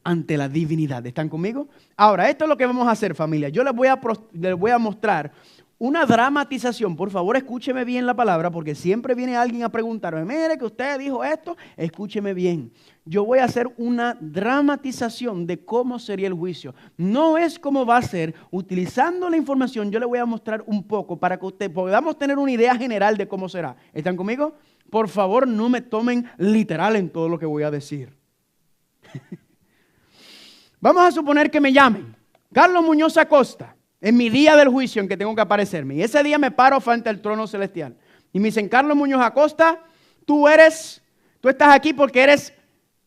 Ante la divinidad. ¿Están conmigo? Ahora, esto es lo que vamos a hacer, familia. Yo les voy a mostrar una dramatización. Por favor, escúcheme bien la palabra, porque siempre viene alguien a preguntarme, mire que usted dijo esto, escúcheme bien. Yo voy a hacer una dramatización de cómo sería el juicio. No es cómo va a ser. Utilizando la información, yo le voy a mostrar un poco para que usted podamos tener una idea general de cómo será. ¿Están conmigo? Por favor, no me tomen literal en todo lo que voy a decir. Vamos a suponer que me llamen Carlos Muñoz Acosta. En mi día del juicio en que tengo que aparecerme. Y ese día me paro frente al trono celestial. Y me dicen, Carlos Muñoz Acosta, tú estás aquí porque eres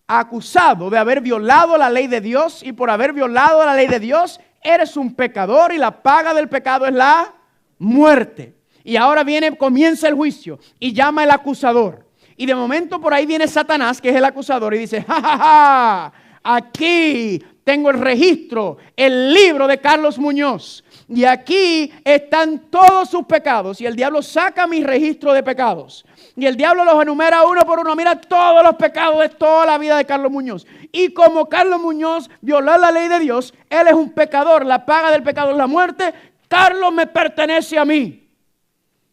acusado de haber violado la ley de Dios. Y por haber violado la ley de Dios, eres un pecador y la paga del pecado es la muerte. Y ahora comienza el juicio y llama el acusador. Y de momento por ahí viene Satanás, que es el acusador, y dice, ¡ja, ja, ja! Aquí tengo el registro, el libro de Carlos Muñoz. Y aquí están todos sus pecados. Y el diablo saca mi registro de pecados. Y el diablo los enumera uno por uno. Mira todos los pecados de toda la vida de Carlos Muñoz. Y como Carlos Muñoz violó la ley de Dios, él es un pecador. La paga del pecado es la muerte. Carlos me pertenece a mí.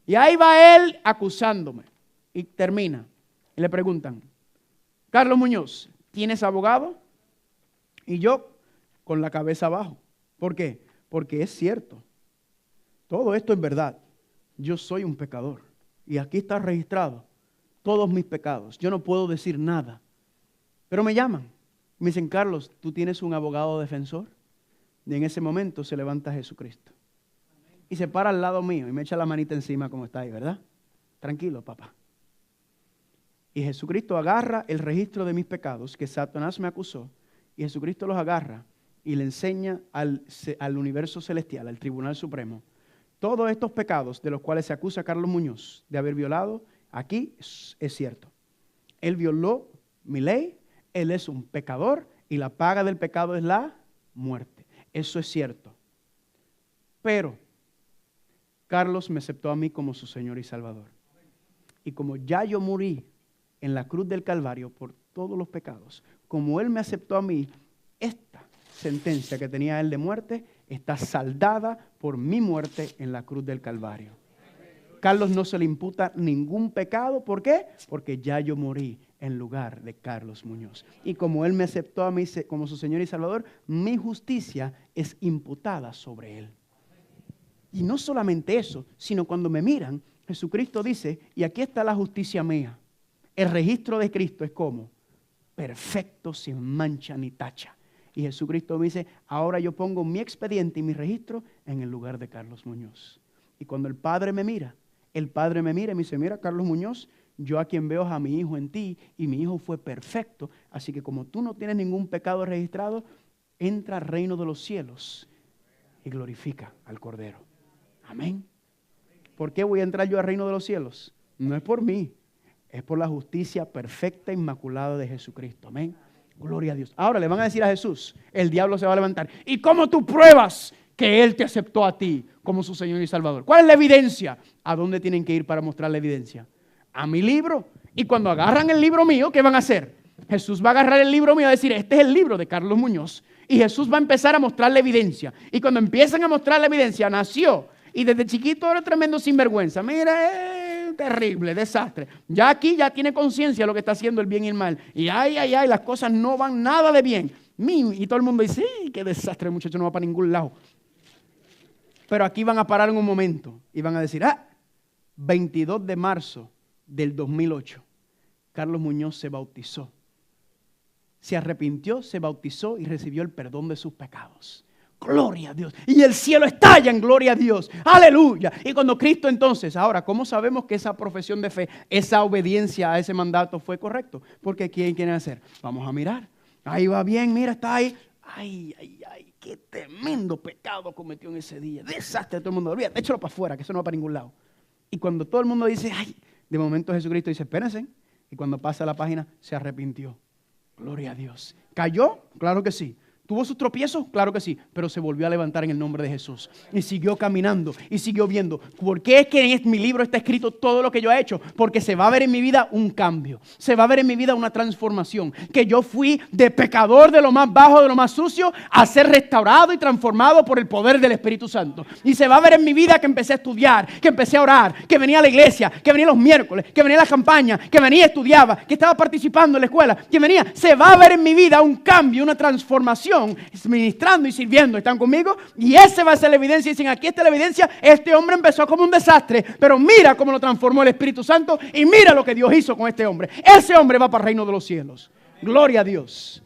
Y ahí va él acusándome. Y termina. Y le preguntan, Carlos Muñoz, ¿tienes abogado? Y yo con la cabeza abajo. ¿Por qué? Porque es cierto. Todo esto es verdad. Yo soy un pecador. Y aquí está registrado todos mis pecados. Yo no puedo decir nada. Pero me llaman. Me dicen, Carlos, ¿tú tienes un abogado defensor? Y en ese momento se levanta Jesucristo. Y se para al lado mío y me echa la manita encima como está ahí, ¿verdad? Tranquilo, papá. Y Jesucristo agarra el registro de mis pecados que Satanás me acusó. Y Jesucristo los agarra y le enseña al universo celestial, al Tribunal Supremo, todos estos pecados de los cuales se acusa a Carlos Muñoz de haber violado. Aquí es cierto. Él violó mi ley, él es un pecador y la paga del pecado es la muerte. Eso es cierto. Pero Carlos me aceptó a mí como su Señor y Salvador. Y como ya yo morí en la cruz del Calvario por todos los pecados, como Él me aceptó a mí, esta sentencia que tenía Él de muerte está saldada por mi muerte en la cruz del Calvario. Carlos no se le imputa ningún pecado. ¿Por qué? Porque ya yo morí en lugar de Carlos Muñoz. Y como Él me aceptó a mí como su Señor y Salvador, mi justicia es imputada sobre Él. Y no solamente eso, sino cuando me miran, Jesucristo dice, y aquí está la justicia mía. El registro de Cristo es como perfecto, sin mancha ni tacha. Y Jesucristo me dice, ahora yo pongo mi expediente y mi registro en el lugar de Carlos Muñoz. Y cuando el Padre me mira y me dice, mira Carlos Muñoz, yo a quien veo es a mi hijo en ti y mi hijo fue perfecto. Así que como tú no tienes ningún pecado registrado, entra al reino de los cielos y glorifica al Cordero. Amén. ¿Por qué voy a entrar yo al reino de los cielos? No es por mí, es por la justicia perfecta e inmaculada de Jesucristo. Amén. Gloria a Dios. Ahora le van a decir a Jesús, el diablo se va a levantar. ¿Y cómo tú pruebas que Él te aceptó a ti como su Señor y Salvador? ¿Cuál es la evidencia? ¿A dónde tienen que ir para mostrar la evidencia? A mi libro. Y cuando agarran el libro mío, ¿qué van a hacer? Jesús va a agarrar el libro mío y va a decir, este es el libro de Carlos Muñoz. Y Jesús va a empezar a mostrar la evidencia. Y cuando empiezan a mostrar la evidencia, nació. Y desde chiquito era tremendo sinvergüenza. Mira, terrible, desastre. Ya aquí ya tiene conciencia de lo que está haciendo el bien y el mal. Y ay, las cosas no van nada de bien. Y todo el mundo dice, sí, qué desastre, el muchacho no va para ningún lado. Pero aquí van a parar en un momento y van a decir, 22 de marzo del 2008, Carlos Muñoz se bautizó. Se arrepintió, se bautizó y recibió el perdón de sus pecados. Gloria a Dios. Y el cielo estalla en gloria a Dios. Aleluya. Y cuando Cristo entonces, ahora, ¿cómo sabemos que esa profesión de fe, esa obediencia a ese mandato fue correcto? Porque ¿quién quiere hacer? Vamos a mirar. Ahí va bien, mira, está ahí. Ay, qué tremendo pecado cometió en ese día. Desastre, todo el mundo. Olvídate, échalo para afuera, que eso no va para ningún lado. Y cuando todo el mundo dice, de momento Jesucristo dice, espérense. Y cuando pasa la página, se arrepintió. Gloria a Dios. ¿Cayó? Claro que sí. ¿Tuvo sus tropiezos? Claro que sí, pero se volvió a levantar en el nombre de Jesús. Y siguió caminando y siguió viendo. ¿Por qué es que en mi libro está escrito todo lo que yo he hecho? Porque se va a ver en mi vida un cambio. Se va a ver en mi vida una transformación. Que yo fui de pecador, de lo más bajo, de lo más sucio, a ser restaurado y transformado por el poder del Espíritu Santo. Y se va a ver en mi vida que empecé a estudiar, que empecé a orar, que venía a la iglesia, que venía los miércoles, que venía a la campaña, que venía y estudiaba, que estaba participando en la escuela, que venía. Se va a ver en mi vida un cambio, una transformación. Ministrando y sirviendo, ¿están conmigo? Y esa va a ser la evidencia. Dicen, aquí está la evidencia. Este hombre empezó como un desastre, pero mira cómo lo transformó el Espíritu Santo y mira lo que Dios hizo con este hombre. Ese hombre va para el reino de los cielos. Gloria a Dios.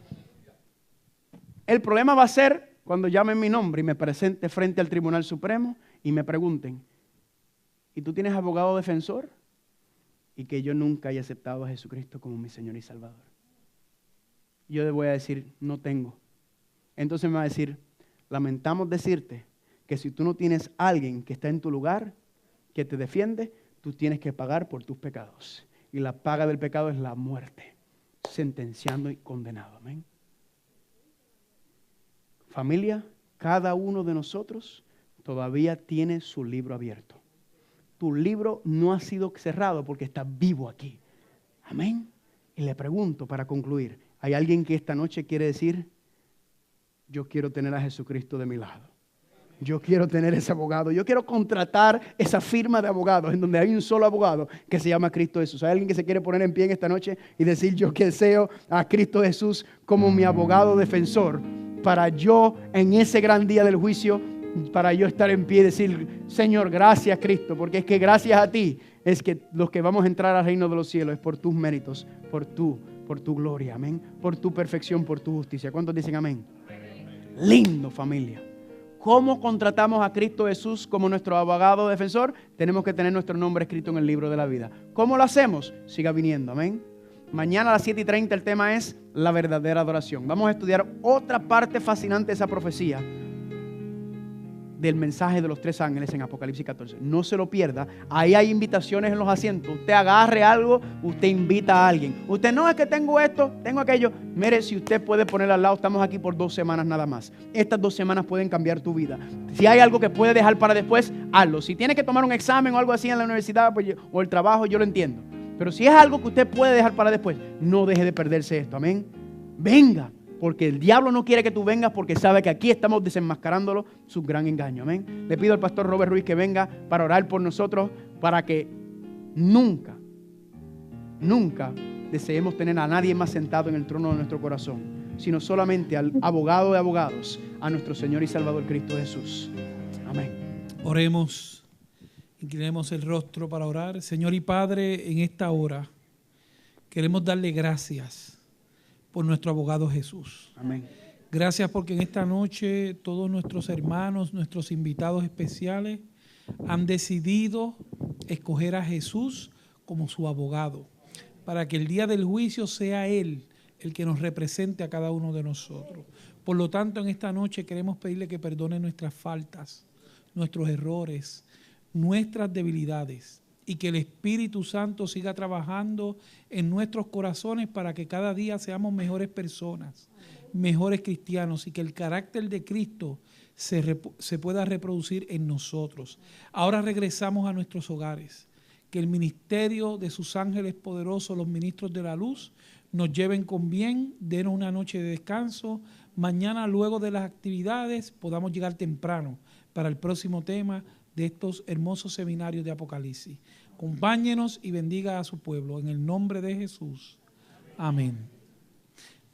El problema va a ser cuando llamen mi nombre y me presente frente al Tribunal Supremo y me pregunten, ¿y tú tienes abogado defensor? Y que yo nunca haya aceptado a Jesucristo como mi Señor y Salvador. Yo le voy a decir, no tengo. Entonces me va a decir, lamentamos decirte que si tú no tienes a alguien que está en tu lugar, que te defiende, tú tienes que pagar por tus pecados. Y la paga del pecado es la muerte, sentenciando y condenado. Amén. Familia, cada uno de nosotros todavía tiene su libro abierto. Tu libro no ha sido cerrado porque está vivo aquí. Amén. Y le pregunto para concluir, ¿hay alguien que esta noche quiere decir, yo quiero tener a Jesucristo de mi lado? Yo quiero tener ese abogado. Yo quiero contratar esa firma de abogados en donde hay un solo abogado que se llama Cristo Jesús. ¿Hay alguien que se quiere poner en pie en esta noche y decir, yo deseo a Cristo Jesús como mi abogado defensor para yo en ese gran día del juicio, para yo estar en pie y decir, Señor, gracias Cristo, porque es que gracias a ti es que los que vamos a entrar al reino de los cielos es por tus méritos, por tu gloria, amén, por tu perfección, por tu justicia. ¿Cuántos dicen amén? Lindo, familia. ¿Cómo contratamos a Cristo Jesús como nuestro abogado defensor? Tenemos que tener nuestro nombre escrito en el libro de la vida. ¿Cómo lo hacemos? Siga viniendo, amén. Mañana a las 7:30 el tema es la verdadera adoración. Vamos a estudiar otra parte fascinante de esa profecía del mensaje de los 3 ángeles en Apocalipsis 14. No se lo pierda. Ahí hay invitaciones en los asientos. Usted agarre algo, usted invita a alguien. Usted no es que tengo esto, tengo aquello. Mire, si usted puede poner al lado, estamos aquí por 2 semanas nada más. Estas 2 semanas pueden cambiar tu vida. Si hay algo que puede dejar para después, hazlo. Si tiene que tomar un examen o algo así en la universidad pues, o el trabajo, yo lo entiendo. Pero si es algo que usted puede dejar para después, no deje de perderse esto. Amén. Venga. Porque el diablo no quiere que tú vengas porque sabe que aquí estamos desenmascarándolo su gran engaño. Amén. Le pido al pastor Robert Ruiz que venga para orar por nosotros para que nunca deseemos tener a nadie más sentado en el trono de nuestro corazón, sino solamente al abogado de abogados, a nuestro Señor y Salvador Cristo Jesús. Amén. Oremos, inclinemos el rostro para orar. Señor y Padre, en esta hora queremos darle gracias por nuestro abogado Jesús. Amén. Gracias porque en esta noche todos nuestros hermanos, nuestros invitados especiales han decidido escoger a Jesús como su abogado, para que el día del juicio sea Él el que nos represente a cada uno de nosotros. Por lo tanto, en esta noche queremos pedirle que perdone nuestras faltas, nuestros errores, nuestras debilidades, y que el Espíritu Santo siga trabajando en nuestros corazones para que cada día seamos mejores personas, mejores cristianos, y que el carácter de Cristo se pueda reproducir en nosotros. Ahora regresamos a nuestros hogares. Que el ministerio de sus ángeles poderosos, los ministros de la luz, nos lleven con bien, denos una noche de descanso. Mañana, luego de las actividades, podamos llegar temprano para el próximo tema de estos hermosos seminarios de Apocalipsis. Acompáñenos y bendiga a su pueblo. En el nombre de Jesús. Amén.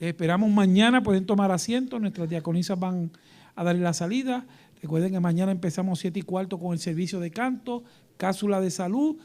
Les esperamos mañana, pueden tomar asiento, nuestras diaconisas van a darle la salida. Recuerden que mañana empezamos 7:15 con el servicio de canto, cápsula de salud.